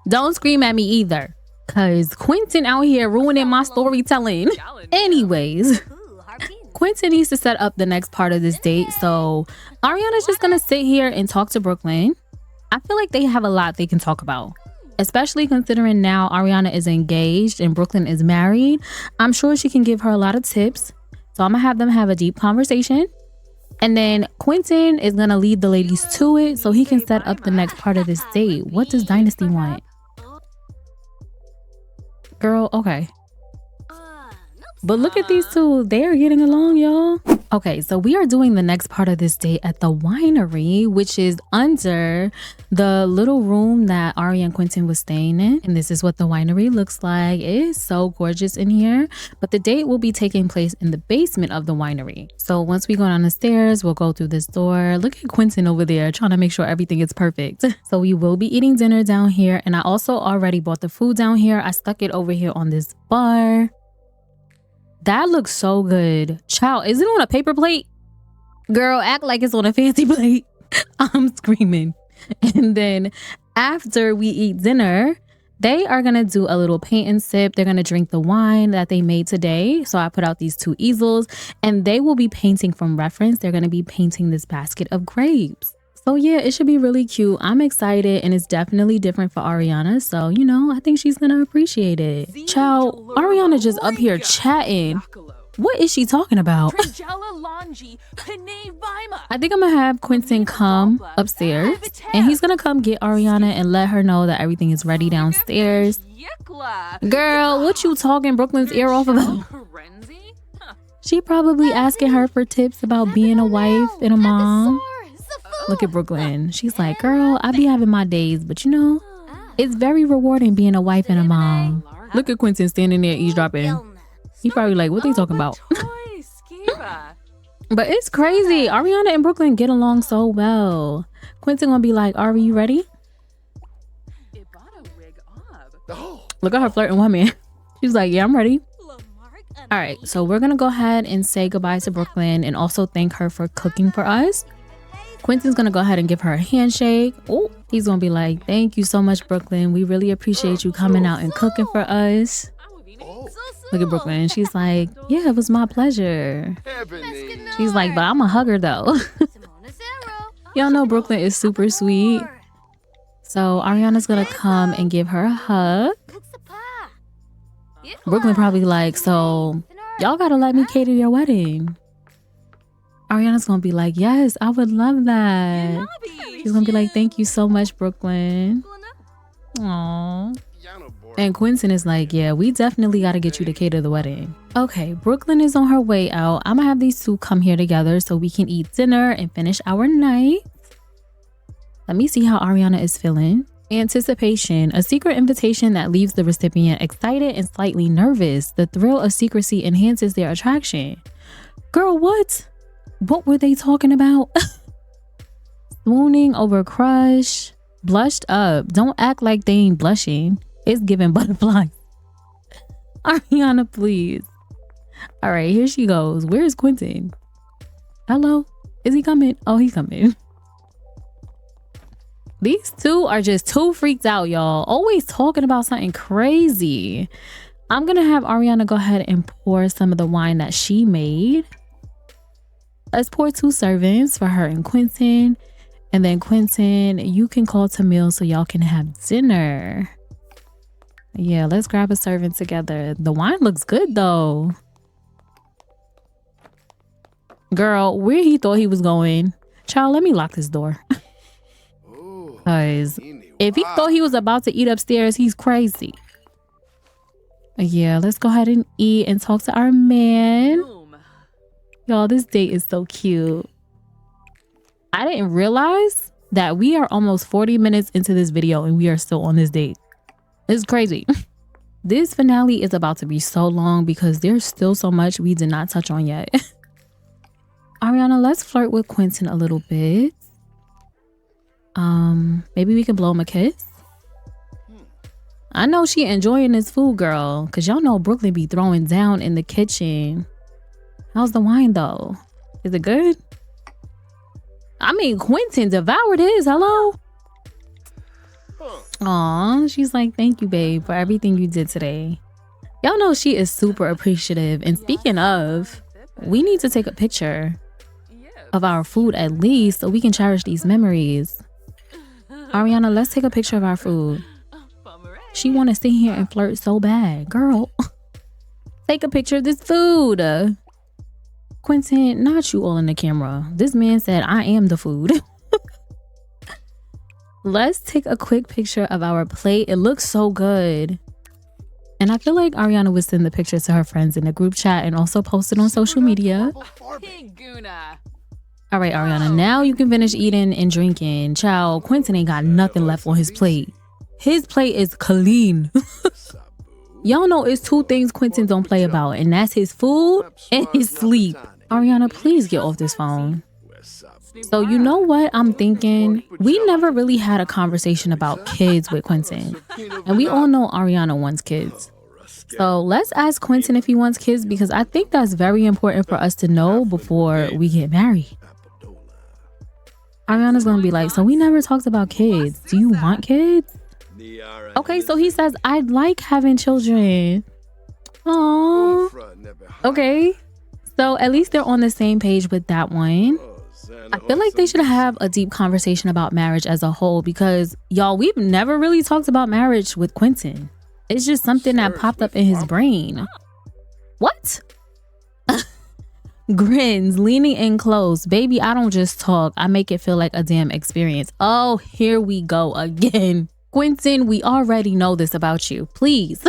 Don't scream at me either, cause Quentin out here ruining my storytelling. Anyways, Quentin needs to set up the next part of this date, so Ariana's just gonna sit here and talk to Brooklyn. I feel like they have a lot they can talk about, especially considering now Ariana is engaged and Brooklyn is married. I'm sure she can give her a lot of tips. So I'm gonna have them have a deep conversation. And then Quentin is gonna lead the ladies to it so he can set up the next part of this date. What does Dynasty want? Girl, okay. But look at these two. They are getting along, y'all. Okay, so we are doing the next part of this date at the winery, which is under the little room that Ari and Quentin was staying in. And this is what the winery looks like. It is so gorgeous in here. But the date will be taking place in the basement of the winery. So once we go down the stairs, we'll go through this door. Look at Quentin over there trying to make sure everything is perfect. So we will be eating dinner down here. And I also already bought the food down here. I stuck it over here on this bar. That looks so good. Child, is it on a paper plate? Girl, act like it's on a fancy plate. I'm screaming. And then after we eat dinner, they are going to do a little paint and sip. They're going to drink the wine that they made today. So I put out these two easels and they will be painting from reference. They're going to be painting this basket of grapes. So yeah, it should be really cute. I'm excited and it's definitely different for Ariana. So, you know, I think she's going to appreciate it. Child, Ariana just up here chatting. What is she talking about? I think I'm going to have Quentin come upstairs and he's going to come get Ariana and let her know that everything is ready downstairs. Girl, what you talking Brooklyn's ear off about? She probably asking her for tips about being a wife and a mom. Look at Brooklyn. She's like, girl, I be having my days, but you know, it's very rewarding being a wife and a mom. Look at Quentin standing there eavesdropping. He probably like, what they talking about? But it's crazy. Ariana and Brooklyn get along so well. Quentin gonna be like, Ari, you ready? Look at her flirting with me. She's like, yeah, I'm ready. All right, so we're gonna go ahead and say goodbye to Brooklyn and also thank her for cooking for us. Quentin's gonna go ahead and give her a handshake. Oh, he's gonna be like, thank you so much, Brooklyn. We really appreciate you coming out and cooking for us. Look at Brooklyn. She's like, yeah, it was my pleasure. She's like, but I'm a hugger though. Y'all know Brooklyn is super sweet. So Ariana's gonna come and give her a hug. Brooklyn probably like, so y'all gotta let me cater your wedding. Ariana's gonna be like, yes, I would love that. She's gonna be like, thank you so much, Brooklyn. Aww. And Quentin is like, yeah, we definitely gotta get you to cater the wedding. Okay, Brooklyn is on her way out. I'm gonna have these two come here together so we can eat dinner and finish our night. Let me see how Ariana is feeling. Anticipation, a secret invitation that leaves the recipient excited and slightly nervous. The thrill of secrecy enhances their attraction. Girl, what? What were they talking about? Swooning over crush. Blushed up. Don't act like they ain't blushing. It's giving butterflies. Ariana, please. All right, here she goes. Where's Quentin? Hello? Is he coming? Oh, he's coming. These two are just too freaked out, y'all. Always talking about something crazy. I'm going to have Ariana go ahead and pour some of the wine that she made. Let's pour 2 servings for her and Quentin. And then Quentin, you can call Tamil so y'all can have dinner. Yeah, let's grab a serving together. The wine looks good though. Girl, where he thought he was going. Child, let me lock this door. Because if he thought he was about to eat upstairs, he's crazy. Yeah, let's go ahead and eat and talk to our man. Y'all, this date is so cute. I didn't realize that we are almost 40 minutes into this video and we are still on this date. It's crazy. This finale is about to be so long because there's still so much we did not touch on yet. Ariana, let's flirt with Quentin a little bit. Maybe we can blow him a kiss. I know she enjoying this food, girl, because y'all know Brooklyn be throwing down in the kitchen. How's the wine though? Is it good? I mean, Quentin devoured his. Hello? Aw, she's like, thank you, babe, for everything you did today. Y'all know she is super appreciative. And speaking of, we need to take a picture of our food at least so we can cherish these memories. Ariana, let's take a picture of our food. She want to sit here and flirt so bad. Girl, take a picture of this food. Quentin, not you all in the camera. This man said, I am the food. Let's take a quick picture of our plate. It looks so good. And I feel like Ariana would send the picture to her friends in the group chat and also post it on social media. All right, Ariana, now you can finish eating and drinking. Child, Quentin ain't got nothing left on his plate. His plate is clean. Y'all know it's two things Quentin don't play about, and that's his food and his sleep. Ariana, please get off this phone. So you know what I'm thinking? We never really had a conversation about kids with Quentin. And we all know Ariana wants kids. So let's ask Quentin if he wants kids, because I think that's very important for us to know before we get married. Ariana's gonna be like, so we never talked about kids. Do you want kids? Okay, so he says, I'd like having children. Aww. Okay. So at least they're on the same page with that one. I feel like they should have a deep conversation about marriage as a whole, because y'all, we've never really talked about marriage with Quentin. It's just something that popped up in his brain. What? Grins, leaning in close. Baby, I don't just talk. I make it feel like a damn experience. Oh, here we go again. Quentin, we already know this about you. Please.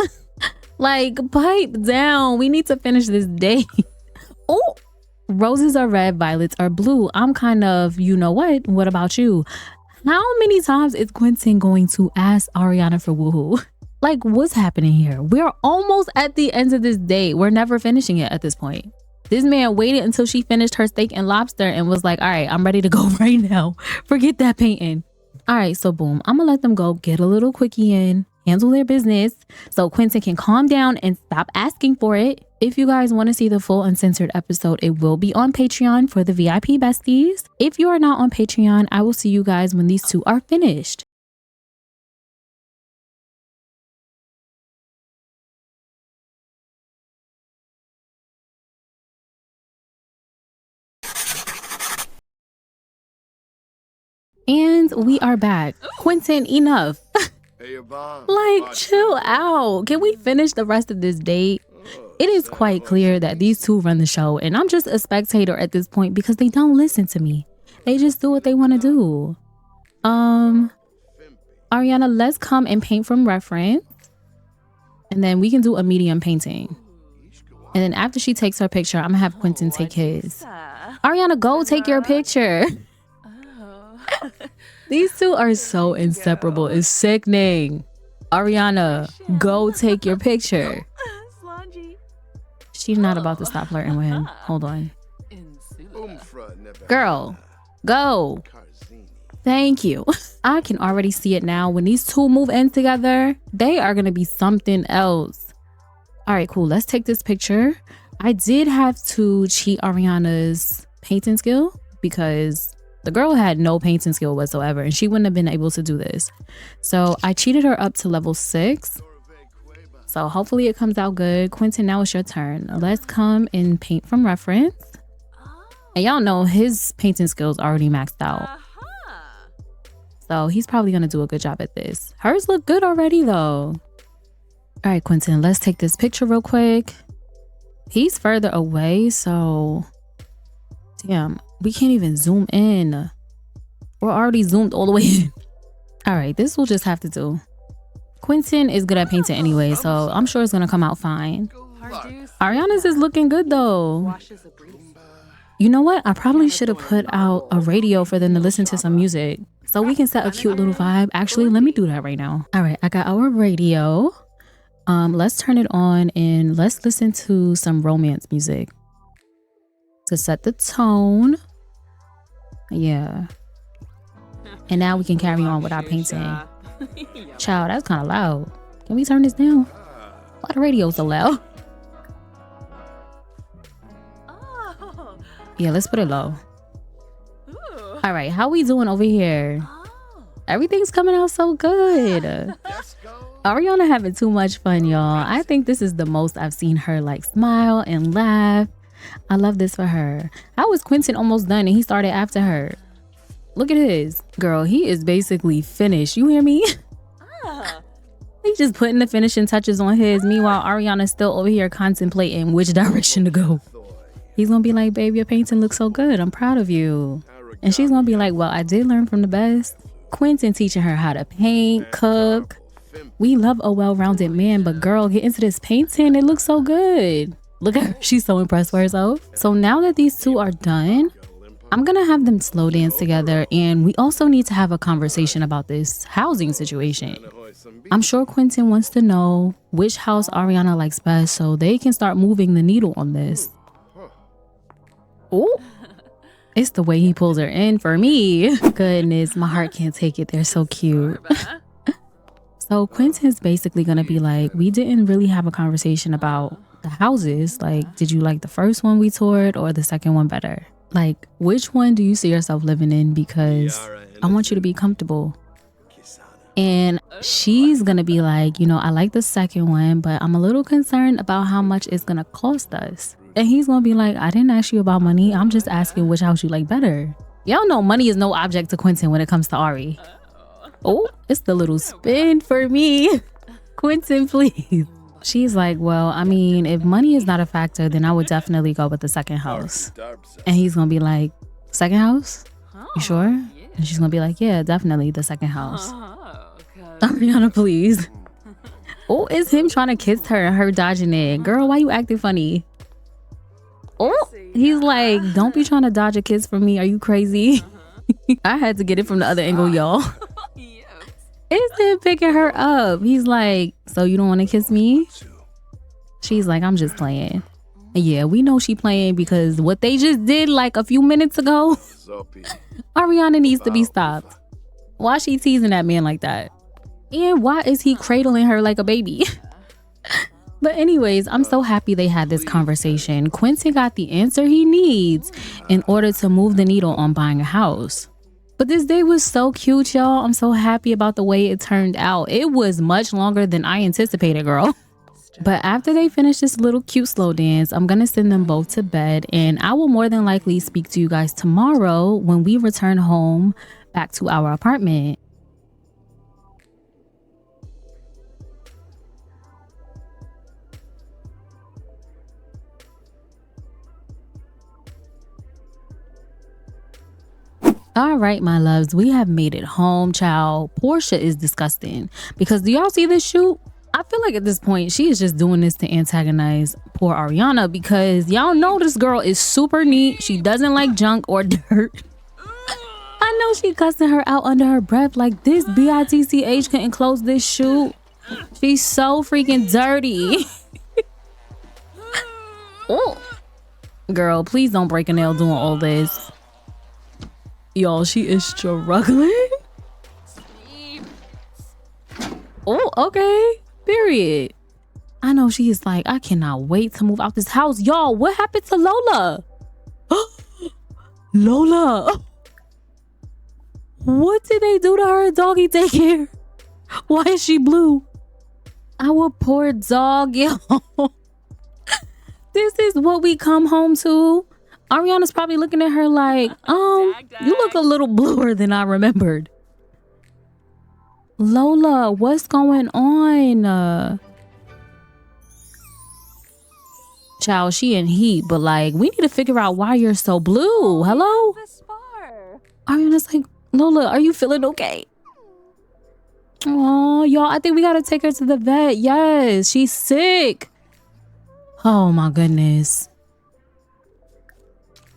Like, pipe down. We need to finish this date. Oh. Roses are red, violets are blue. I'm kind of, you know what about you? How many times is Quentin going to ask Ariana for woohoo? Like, what's happening here? We're almost at the end of this date. We're never finishing it at this point. This man waited until she finished her steak and lobster and was like, all right, I'm ready to go right now. Forget that painting. All right, so boom, I'm gonna let them go get a little quickie in, handle their business so Quentin can calm down and stop asking for it. If you guys want to see the full uncensored episode, it will be on Patreon for the VIP besties. If you are not on Patreon, I will see you guys when these two are finished. And we are back. Quentin, enough. Like, chill out. Can we finish the rest of this date? It is quite clear that these two run the show, and I'm just a spectator at this point because they don't listen to me. They just do what they want to do. Ariana, let's come and paint from reference. And then we can do a medium painting. And then after she takes her picture, I'm gonna have Quentin take his. Ariana, go take your picture. These two are so inseparable. It's sickening. Ariana, go take your picture. She's not about to stop flirting with him. Hold on. Girl, go. Thank you. I can already see it now. When these two move in together, they are going to be something else. All right, cool. Let's take this picture. I did have to cheat Ariana's painting skill because the girl had no painting skill whatsoever and she wouldn't have been able to do this. So I cheated her up to level 6. So hopefully it comes out good. Quentin, now it's your turn. Let's come and paint from reference. And y'all know his painting skills already maxed out. So he's probably going to do a good job at this. Hers look good already though. All right, Quentin, let's take this picture real quick. He's further away, so Damn, we can't even zoom in. We're already zoomed all the way in. All right, this will just have to do. Quentin is good at painting anyway, so I'm sure it's gonna come out fine. Ariana's is looking good though. You know what? I probably should have put out a radio for them to listen to some music so we can set a cute little vibe. Actually, let me do that right now. All right, I got our radio. Let's turn it on and let's listen to some romance music to set the tone. Yeah. And now we can carry on with our painting. Child, that's kind of loud. Can we turn this down? Why the radio so loud? Yeah, let's put it low. All right, how we doing over here? Everything's coming out so good. Ariana having too much fun, y'all. I think this is the most I've seen her like smile and laugh. I love this for her. How was Quentin almost done and he started after her? Look at his. Girl, he is basically finished. You hear me? He's just putting the finishing touches on his. Meanwhile, Ariana's still over here contemplating which direction to go. He's gonna be like, babe, your painting looks so good. I'm proud of you. And she's gonna be like, well, I did learn from the best. Quentin teaching her how to paint, cook. We love a well-rounded man, but girl, get into this painting. It looks so good. Look at her. She's so impressed with herself. So now that these two are done, I'm gonna have them slow dance together, and we also need to have a conversation about this housing situation. I'm sure Quentin wants to know which house Ariana likes best so they can start moving the needle on this. Oh, it's the way he pulls her in for me. Goodness, my heart can't take it. They're so cute. So Quentin's basically gonna be like, we didn't really have a conversation about the houses. Like, did you like the first one we toured or the second one better? Like, which one do you see yourself living in? Because I want you to be comfortable. And she's gonna be like, you know, I like the second one, but I'm a little concerned about how much it's gonna cost us. And he's gonna be like, I didn't ask you about money. I'm just asking which house you like better. Y'all know money is no object to Quentin when it comes to Ari. Oh, it's the little spin for me. Quentin, please. She's like, well, I mean, if money is not a factor, then I would definitely go with the second house. And he's gonna be like, second house? You sure? And she's gonna be like, yeah, definitely the second house. Ariana, please. Oh, it's him trying to kiss her and her dodging it. Girl, why you acting funny? Oh, he's like, don't be trying to dodge a kiss from me. Are you crazy? I had to get it from the other angle, y'all. It's him picking her up. He's like, so you don't want to kiss me? She's like, I'm just playing. And yeah, we know she playing because what they just did like a few minutes ago, Ariana needs to be stopped. Why is she teasing that man like that? And why is he cradling her like a baby? But anyways, I'm so happy they had this conversation. Quentin got the answer he needs in order to move the needle on buying a house. But this day was so cute, y'all. I'm so happy about the way it turned out. It was much longer than I anticipated, girl. But after they finish this little cute slow dance, I'm gonna send them both to bed, and I will more than likely speak to you guys tomorrow when we return home back to our apartment. All right, my loves, we have made it home, child. Portia is disgusting because do y'all see this shoot? I feel like at this point, she is just doing this to antagonize poor Ariana because y'all know this girl is super neat. She doesn't like junk or dirt. I know she cussing her out under her breath like this bitch couldn't close this shoot. She's so freaking dirty. Oh, girl, please don't break a nail doing all this. Y'all, she is struggling. Oh, okay. Period. I know she is like, I cannot wait to move out this house. Y'all, what happened to Lola? Lola. What did they do to her doggy daycare? Why is she blue? Our poor dog, yo. This is what we come home to. Ariana's probably looking at her like, you look a little bluer than I remembered. Lola, what's going on? Child, she in heat, but like, we need to figure out why you're so blue. Hello? Ariana's like, Lola, are you feeling okay? Oh, y'all, I think we gotta take her to the vet. Yes, she's sick. Oh my goodness.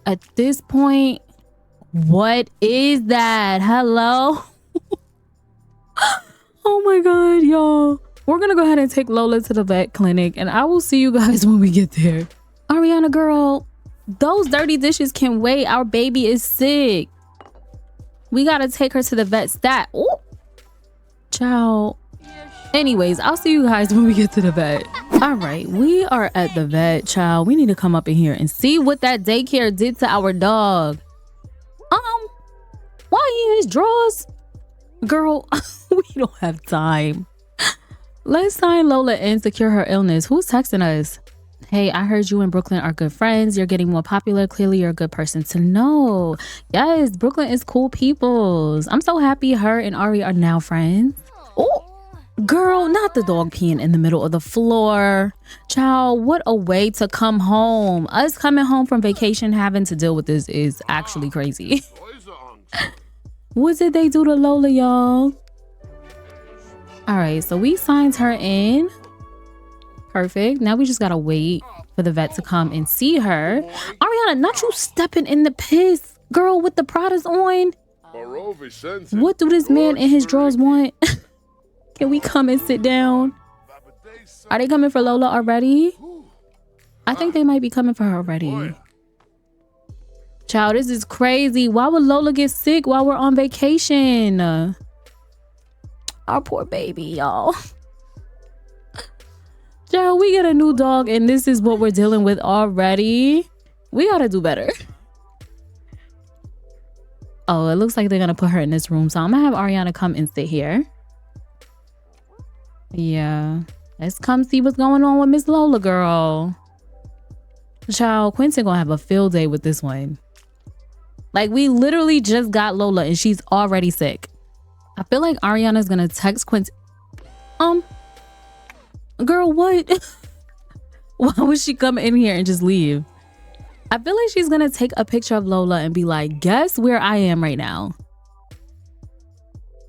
At this point, what is that? Hello? Oh my God, y'all. We're gonna go ahead and take Lola to the vet clinic, and I will see you guys when we get there. Ariana girl, those dirty dishes can wait. Our baby is sick. We gotta take her to the vet stat. Ooh. Ciao. Anyways, I'll see you guys when we get to the vet. All right, we are at the vet, child. We need to come up in here and see what that daycare did to our dog. Why he in his drawers? Girl, we don't have time. Let's sign Lola and secure her illness. Who's texting us? Hey, I heard you and Brooklyn are good friends. You're getting more popular. Clearly, you're a good person to know. Yes, Brooklyn is cool peoples. I'm so happy her and Ari are now friends. Oh, girl, not the dog peeing in the middle of the floor. Child, what a way to come home. Us coming home from vacation having to deal with this is actually crazy. What did they do to Lola, y'all? All right, so we signed her in. Perfect. Now we just gotta wait for the vet to come and see her. Ariana, not you stepping in the piss. Girl, with the Pradas on. What do this man in his drawers want? Can we come and sit down? Are they coming for Lola already? I think they might be coming for her already. Child, this is crazy. Why would Lola get sick while we're on vacation? Our poor baby, y'all. Child, we get a new dog and this is what we're dealing with already. We gotta do better. Oh, it looks like they're gonna put her in this room. So I'm gonna have Ariana come and sit here. Yeah. Let's come see what's going on with Miss Lola, girl. Child, Quentin gonna have a field day with this one. Like, we literally just got Lola and she's already sick. I feel like Ariana's gonna text Quentin. Girl, what? Why would she come in here and just leave? I feel like she's gonna take a picture of Lola and be like, guess where I am right now?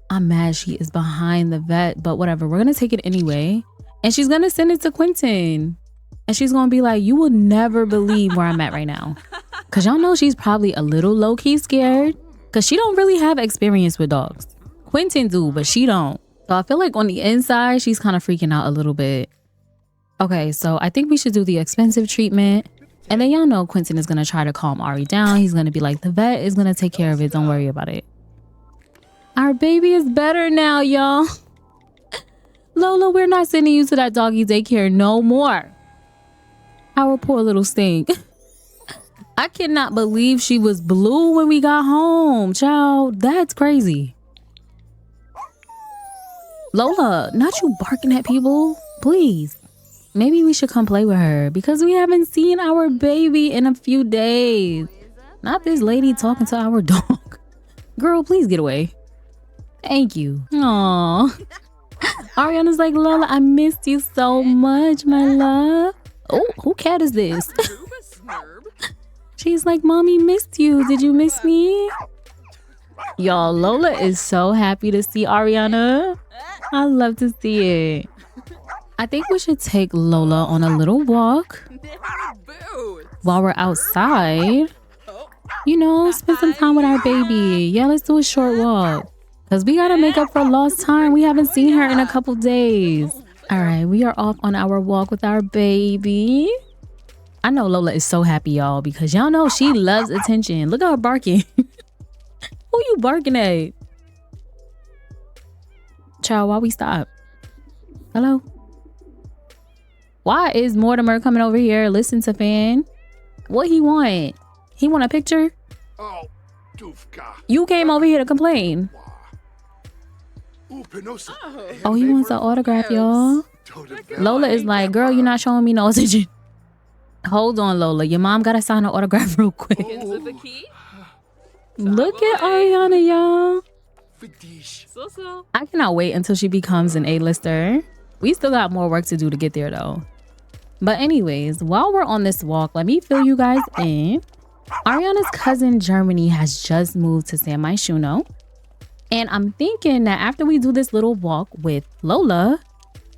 I'm mad she is behind the vet, but whatever. We're gonna take it anyway. And she's gonna send it to Quentin. And she's gonna be like, you will never believe where I'm at right now. Cause y'all know she's probably a little low-key scared. Cause she don't really have experience with dogs. Quentin do, but she don't. So I feel like on the inside, she's kind of freaking out a little bit. Okay, so I think we should do the expensive treatment. And then y'all know Quentin is going to try to calm Ari down. He's going to be like, the vet is going to take care of it. Don't worry about it. Our baby is better now, y'all. Lola, we're not sending you to that doggy daycare no more. Our poor little stink. I cannot believe she was blue when we got home. Child, that's crazy. Lola, not you barking at people, please. Maybe we should come play with her because we haven't seen our baby in a few days. Not this lady talking to our dog. Girl, please get away. Thank you. Aww. Ariana's like, Lola, I missed you so much, my love. Oh, who cat is this? She's like, Mommy missed you. Did you miss me? Y'all, Lola is so happy to see Ariana. I love to see it. I think we should take Lola on a little walk while we're outside. You know, spend some time with our baby. Yeah, let's do a short walk. Because we got to make up for lost time. We haven't seen her in a couple days. All right, we are off on our walk with our baby. I know Lola is so happy, y'all, because y'all know she loves attention. Look at her barking. Who you barking at? Child, why we stop? Hello? Why is Mortimer coming over here? Listen to Fan. What he want? He want a picture? You came over here to complain. Oh, he wants an autograph, y'all. Lola is like, girl, you're not showing me no attention. Hold on, Lola. Your mom gotta sign an autograph real quick. Look at Ariana, y'all. I cannot wait until she becomes an A-lister. We still got more work to do to get there, though. But anyways, while we're on this walk, let me fill you guys in. Ariana's cousin Germany has just moved to San Myshuno. And I'm thinking that after we do this little walk with Lola,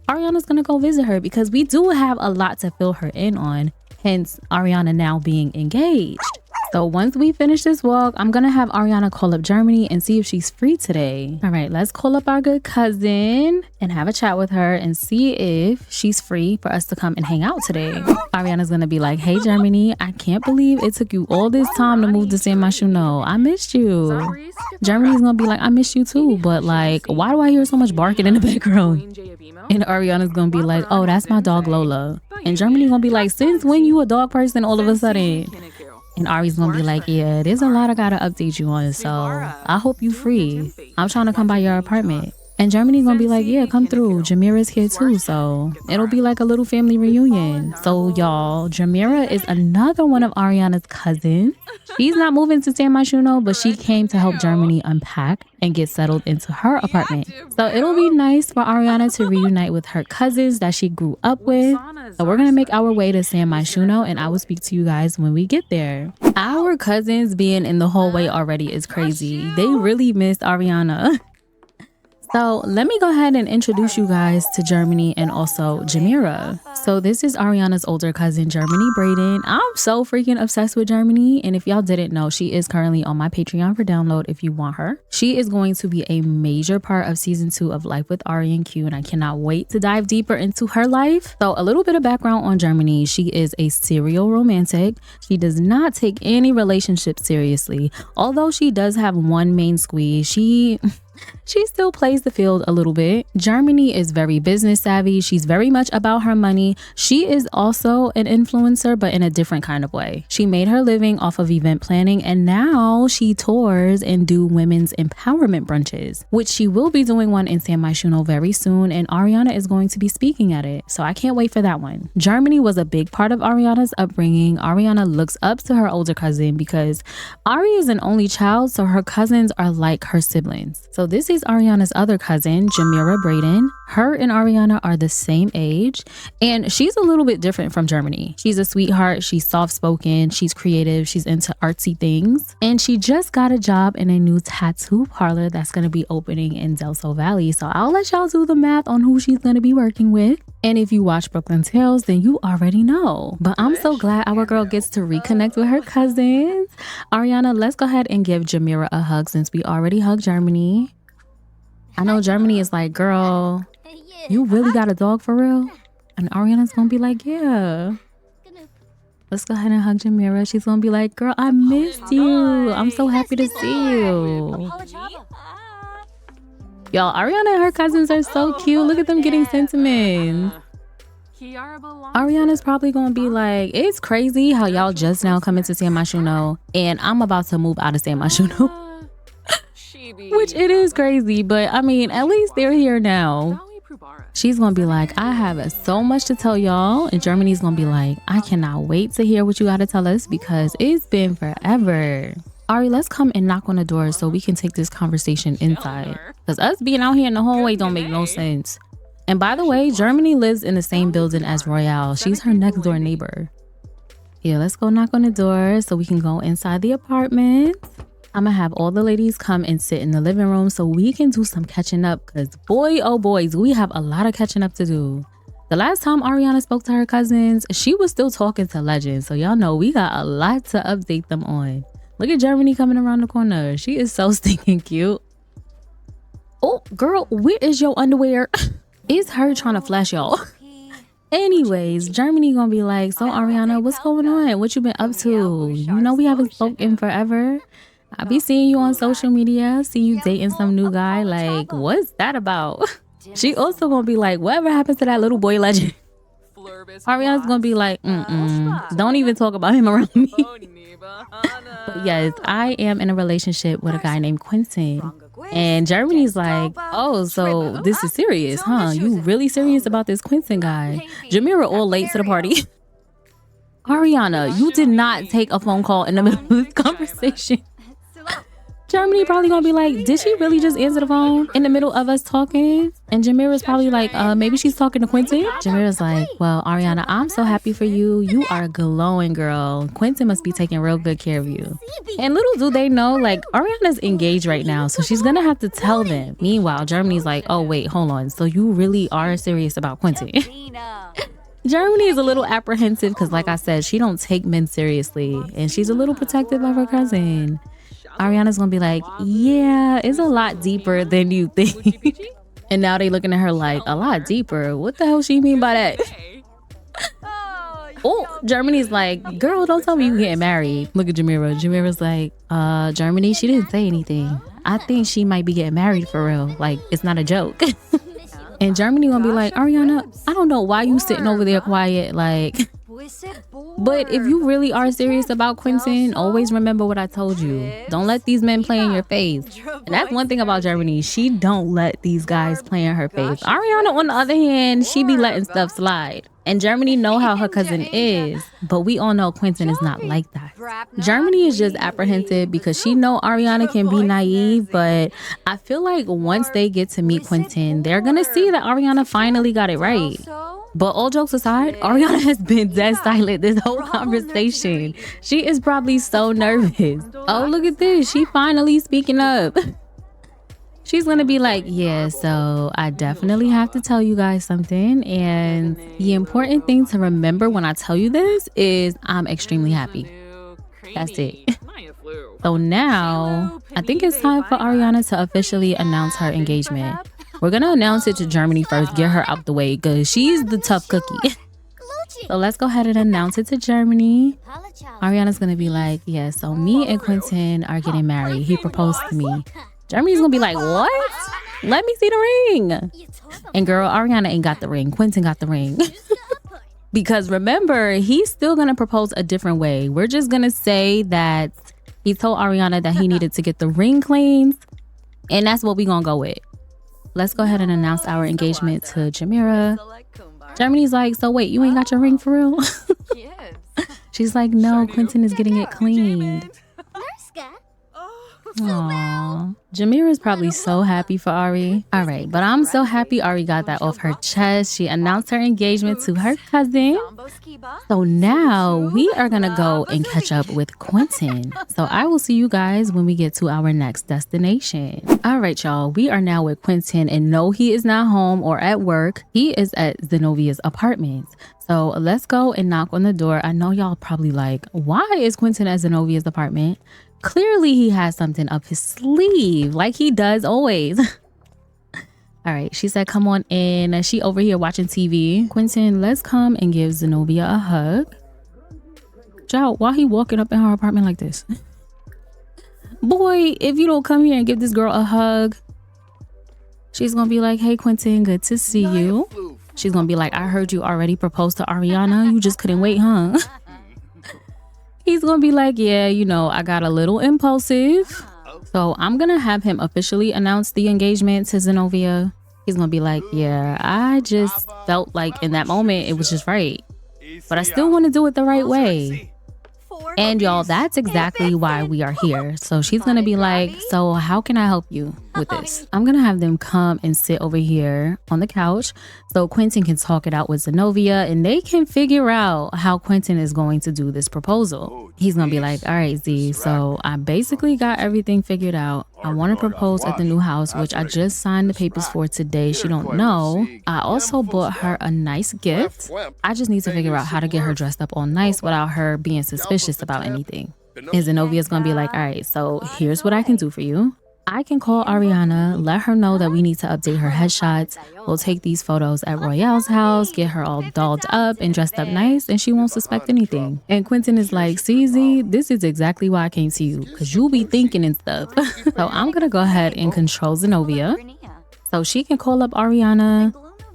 Ariana's gonna go visit her because we do have a lot to fill her in on. Hence, Ariana now being engaged. So once we finish this walk, I'm gonna have Ariana call up Germany and see if she's free today. All right, let's call up our good cousin and have a chat with her and see if she's free for us to come and hang out today. Ariana's gonna be like, hey Germany, I can't believe it took you all this time to move to San Myshuno. I missed you. Germany's gonna be like, I miss you too, but like, why do I hear so much barking in the background? And Ariana's gonna be like, oh, that's my dog Lola. And Germany's gonna be like, since when you a dog person all of a sudden? And Ari's gonna be like, yeah, there's a lot I gotta update you on, so I hope you free. I'm trying to come by your apartment. And Germany's gonna be like, yeah, come through. Jamira's here too, so it'll be like a little family reunion. So y'all, Jamira is another one of Ariana's cousins. She's not moving to San Myshuno, but she came to help Germany unpack and get settled into her apartment. So it'll be nice for Ariana to reunite with her cousins that she grew up with. So we're gonna make our way to San Myshuno, and I will speak to you guys when we get there. Our cousins being in the hallway already is crazy. They really missed Ariana. So let me go ahead and introduce you guys to Germany and also Jamira. So this is Ariana's older cousin, Germany Braden. I'm so freaking obsessed with Germany. And if y'all didn't know, she is currently on my Patreon for download if you want her. She is going to be a major part of season 2 of Life with Ari and Q, and I cannot wait to dive deeper into her life. So a little bit of background on Germany. She is a serial romantic. She does not take any relationship seriously. Although she does have one main squeeze, she still plays the field a little bit. Germany is very business savvy. She's very much about her money. She is also an influencer, but in a different kind of way. She made her living off of event planning, and now she tours and do women's empowerment brunches, which she will be doing one in San Myshuno very soon, and Ariana is going to be speaking at it. So I can't wait for that one. Germany was a big part of Ariana's upbringing. Ariana looks up to her older cousin because Ari is an only child, so her cousins are like her siblings. So this is Ariana's other cousin, Jamira Braden. Her and Ariana are the same age, and she's a little bit different from Germany. She's a sweetheart, she's soft-spoken, she's creative, she's into artsy things, and she just got a job in a new tattoo parlor that's going to be opening in Del Sol Valley. So I'll let y'all do the math on who she's going to be working with. And if you watch Brooklyn Tales, then you already know. But I'm so glad our girl gets to reconnect with her cousins. Ariana, let's go ahead and give Jamira a hug since we already hugged Germany. I know Germany is like, girl, you really got a dog for real? And Ariana's gonna be like, yeah. Let's go ahead and hug Jamira. She's gonna be like, girl, I missed you. I'm so happy to see you. Y'all, Ariana and her cousins are so cute. Look at them getting sentiments. Ariana's probably gonna be like, it's crazy how y'all just now come into San Myshuno and I'm about to move out of San Myshuno. Which it is crazy, but I mean, at least they're here now. She's gonna be like, I have so much to tell y'all, and Germany's gonna be like, I cannot wait to hear what you gotta tell us because it's been forever. Ari, let's come and knock on the door so we can take this conversation inside, because us being out here in the hallway don't make no sense. And by the way, Germany lives in the same building as Royale. She's her next door neighbor. Yeah, let's go knock on the door so we can go inside the apartment. I'm gonna have all the ladies come and sit in the living room so we can do some catching up, because boy, oh boys, we have a lot of catching up to do. The last time Ariana spoke to her cousins, she was still talking to Legend, so y'all know we got a lot to update them on. Look at Germany coming around the corner. She is so stinking cute. Oh, girl, where is your underwear? It's her trying to flash y'all. Anyways, Germany gonna be like, so Ariana, what's going on? What you been up to? You know we haven't spoken forever. I be seeing you on social media, see you dating some new guy. Like, what's that about? She also gonna be like, whatever happened to that little boy Legend? Ariana's gonna be like, don't even talk about him around me. But yes, I am in a relationship with a guy named Quentin. And Germany's like, oh, so this is serious, huh? You really serious about this Quentin guy? Jamira all late to the party. Ariana, you did not take a phone call in the middle of this conversation. Germany probably gonna be like, did she really just answer the phone in the middle of us talking? And Jamira's probably like, maybe she's talking to Quentin. Jamira's like, well, Ariana, I'm so happy for you. You are glowing, girl. Quentin must be taking real good care of you. And little do they know, like, Ariana's engaged right now, so she's gonna have to tell them. Meanwhile, Germany's like, oh wait, hold on. So you really are serious about Quentin? Germany is a little apprehensive because, like I said, she don't take men seriously, and she's a little protective of her cousin. Ariana's gonna be like, yeah, it's a lot deeper than you think. And now they looking at her like, a lot deeper? What the hell she mean by that? Oh, Germany's like, girl, don't tell me you getting married. Look at Jamira. Jamira's like, Germany, she didn't say anything. I think she might be getting married for real. Like, it's not a joke. And Germany gonna be like, Ariana, I don't know why you sitting over there quiet, like... But if you really are serious about Quentin, always remember what I told you. Don't let these men play in your face. And that's one thing about Germany. She don't let these guys play in her face. Ariana, on the other hand, she be letting stuff slide. And Germany know how her cousin is, but we all know Quentin is not like that. Germany is just apprehensive because she know Ariana can be naive, but I feel like once they get to meet Quentin, they're gonna see that Ariana finally got it right. But all jokes aside, Ariana has been dead silent this whole conversation. She is probably so nervous. Oh, look at this. She finally speaking up. She's gonna be like, yeah, so I definitely have to tell you guys something. And the important thing to remember when I tell you this is I'm extremely happy. That's it. So now, I think it's time for Ariana to officially announce her engagement. We're gonna announce it to Germany first, get her out the way, because she's the tough cookie. So let's go ahead and announce it to Germany. Ariana's gonna be like, yeah, so me and Quentin are getting married. He proposed to me. Germany's gonna be like, what? Let me see the ring. And girl, Ariana ain't got the ring. Quentin got the ring. Because remember, he's still gonna propose a different way. We're just gonna say that he told Ariana that he needed to get the ring cleaned. And that's what we gonna go with. Let's go ahead and announce our engagement to Jamira. Germany's like, so wait, you ain't got your ring for real? She's like, no, Quentin is getting it cleaned. Aww. Jamira is probably so happy for Ari. All right, but I'm so happy Ari got that off her chest. She announced her engagement to her cousin. So now we are gonna go and catch up with Quentin. So I will see you guys when we get to our next destination. All right, y'all, we are now with Quentin, and no, he is not home or at work. He is at Zenovia's apartment. So let's go and knock on the door. I know y'all probably like, why is Quentin at Zenovia's apartment? Clearly he has something up his sleeve, like he does always. All right, she said, come on in. She over here watching TV. Quentin, let's come and give Zenobia a hug. Joe, why he walking up in her apartment like this? Boy, if you don't come here and give this girl a hug, she's gonna be like, hey, Quentin, good to see you. She's gonna be like, I heard you already proposed to Ariana. You just couldn't wait, huh? He's gonna be like, yeah, you know, I got a little impulsive. So I'm gonna have him officially announce the engagement to Zenobia. He's gonna be like, yeah, I just felt like in that moment it was just right. But I still want to do it the right way. And y'all, that's exactly why we are here. So she's gonna be like, so how can I help you with this? I'm gonna have them come and sit over here on the couch so Quentin can talk it out with Zenobia and they can figure out how Quentin is going to do this proposal. He's gonna be like, all right, Z, so I basically got everything figured out. I want to propose at the new house, which I just signed the papers for today. She don't know. I also bought her a nice gift. I just need to figure out how to get her dressed up all nice without her being suspicious about anything. And Zenovia's gonna be like, all right, so here's what I can do for you. I can call Ariana, let her know that we need to update her headshots. We'll take these photos at Royale's house, get her all dolled up and dressed up nice, and she won't suspect anything. And Quentin is like, CZ, this is exactly why I came to you, because you'll be thinking and stuff. So I'm gonna go ahead and control Zenobia so she can call up Ariana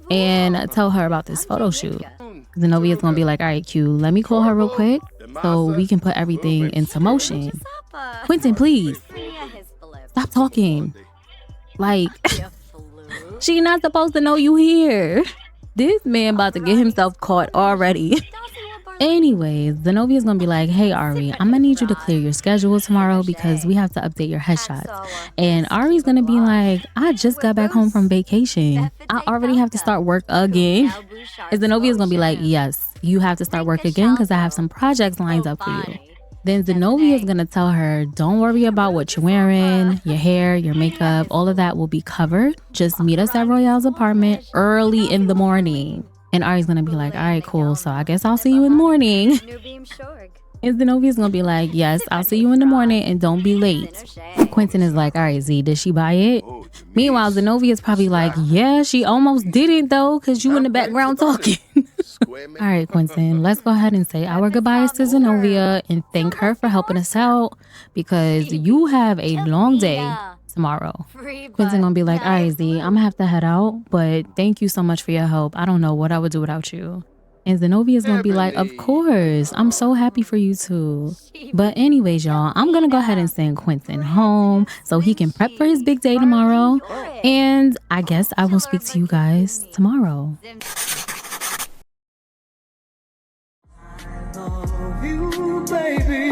and tell her about this photo shoot. Zenovia's gonna be like, all right, Q, let me call her real quick so we can put everything into motion. Quentin, please. Stop talking. Like, she not supposed to know you here. This man about to get himself caught already. Anyways, Zenobia's gonna be like, hey Ari, I'm gonna need you to clear your schedule tomorrow because we have to update your headshots. And Ari's gonna be like, I just got back home from vacation. I already have to start work again. And Zenobia's gonna be like, yes, you have to start work again because I have some projects lined up for you. Then Zenobia is going to tell her, don't worry about what you're wearing, your hair, your makeup, all of that will be covered. Just meet us at Royale's apartment early in the morning. And Ari's going to be like, all right, cool. So I guess I'll see you in the morning. And Zenobia's going to be like, yes, I'll see you in the morning and don't be late. Quentin is like, all right, Z, did she buy it? Meanwhile, Zenobia's probably like, yeah, she almost didn't though, because you in the background talking. All right, Quentin, let's go ahead and say our goodbyes to Zenobia and thank her for helping us out because you have a long day tomorrow. Quentin gonna be like, all right, Z, I'm gonna have to head out, but thank you so much for your help. I don't know what I would do without you. And Zenobia's gonna be like, of course, I'm so happy for you too. But anyways, y'all, I'm gonna go ahead and send Quentin home so he can prep for his big day tomorrow. And I guess I will speak to you guys tomorrow. Baby,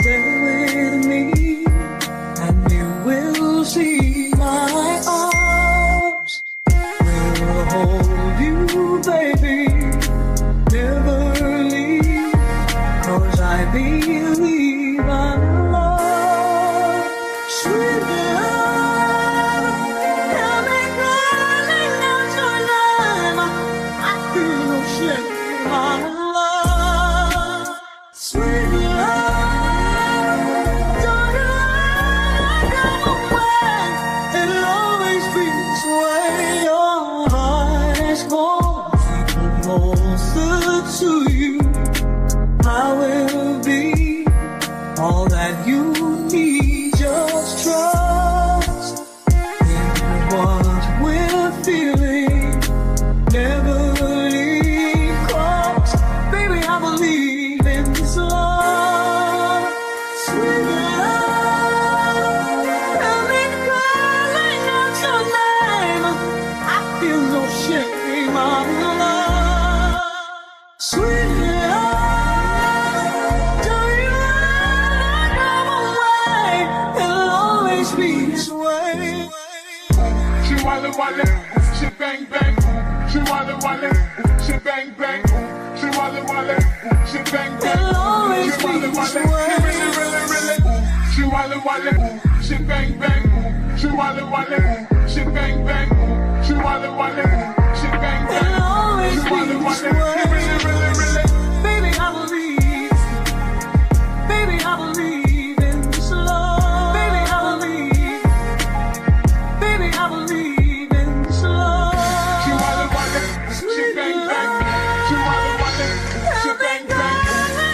stay with me, and you will see my arms will hold you, baby, never leave, 'cause I believe I'm loved, sweet love, tell me darling, that's your name, I feel no shame, my love. Sweet love, don't you ever go away. It'll always be this way. Your heart is gone. Keep closer to you. I will be all that you need. Just trust in what we're feeling. Never leave, 'cause baby, I believe. Love, sweet love, tell me darling, that's your name. I feel no shame, my love. Sweet love, don't you ever go away. It'll always be this way. She walla walla, she bang bang. She walla walla, she bang bang. She walla walla, she bang bang. She walla walla, she really really really. She walla walla, she bang bang. She walla walla, she bang bang. She walla walla, she bang bang. She walla walla, she really really really. Baby, I believe. Baby, I believe in this love. Baby, I believe. Baby, I believe in this love. She walla walla, she bang bang. She walla walla, she bang bang.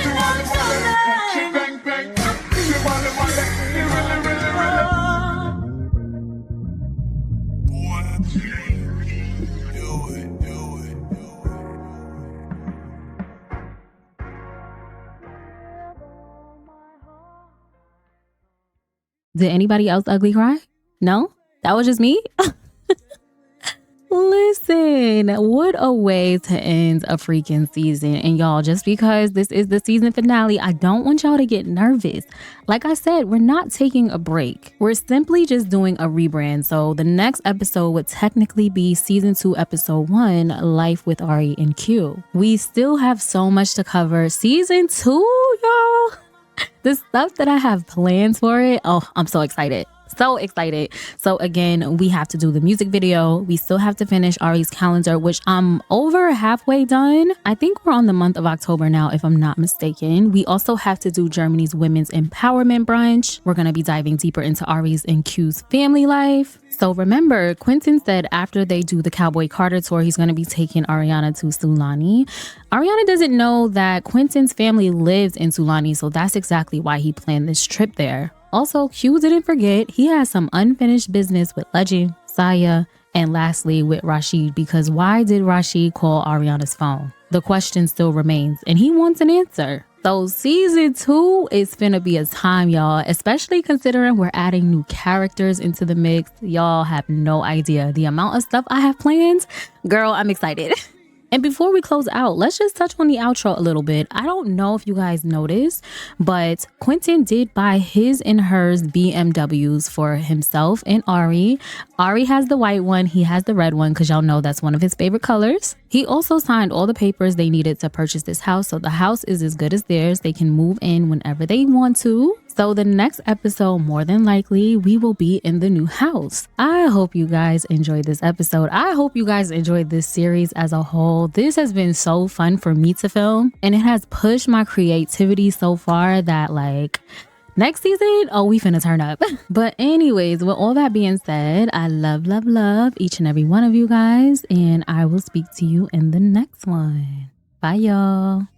She walla walla, she bang bang. She walla walla, she really really really. Did anybody else ugly cry? No? That was just me? Listen, what a way to end a freaking season. And y'all, just because this is the season finale, I don't want y'all to get nervous. Like I said, we're not taking a break. We're simply just doing a rebrand. So the next episode would technically be season 2, episode 1, Life with Ari and Q. We still have so much to cover. Season 2, y'all. The stuff that I have plans for it. Oh, I'm so excited. So excited. So again, we have to do the music video. We still have to finish Ari's calendar, which I'm over halfway done. I think we're on the month of October now, if I'm not mistaken. We also have to do Germany's Women's Empowerment Brunch. We're going to be diving deeper into Ari's and Q's family life. So remember, Quentin said after they do the Cowboy Carter tour, he's going to be taking Ariana to Sulani. Ariana doesn't know that Quentin's family lives in Sulani, so that's exactly why he planned this trip there. Also, Q didn't forget he has some unfinished business with Legend, Saya, and lastly with Rashid, because why did Rashid call Ariana's phone? The question still remains and he wants an answer. So season 2 is finna be a time, y'all, especially considering we're adding new characters into the mix. Y'all have no idea the amount of stuff I have planned. Girl, I'm excited. And before we close out, let's just touch on the outro a little bit. I don't know if you guys noticed, but Quentin did buy his and hers BMWs for himself and Ari. Ari has the white one. He has the red one because y'all know that's one of his favorite colors. He also signed all the papers they needed to purchase this house. So the house is as good as theirs. They can move in whenever they want to. So the next episode, more than likely, we will be in the new house. I hope you guys enjoyed this episode. I hope you guys enjoyed this series as a whole. This has been so fun for me to film, and it has pushed my creativity so far that like next season, oh, we finna turn up. But anyways, with all that being said, I love each and every one of you guys, and I will speak to you in the next one. Bye, y'all.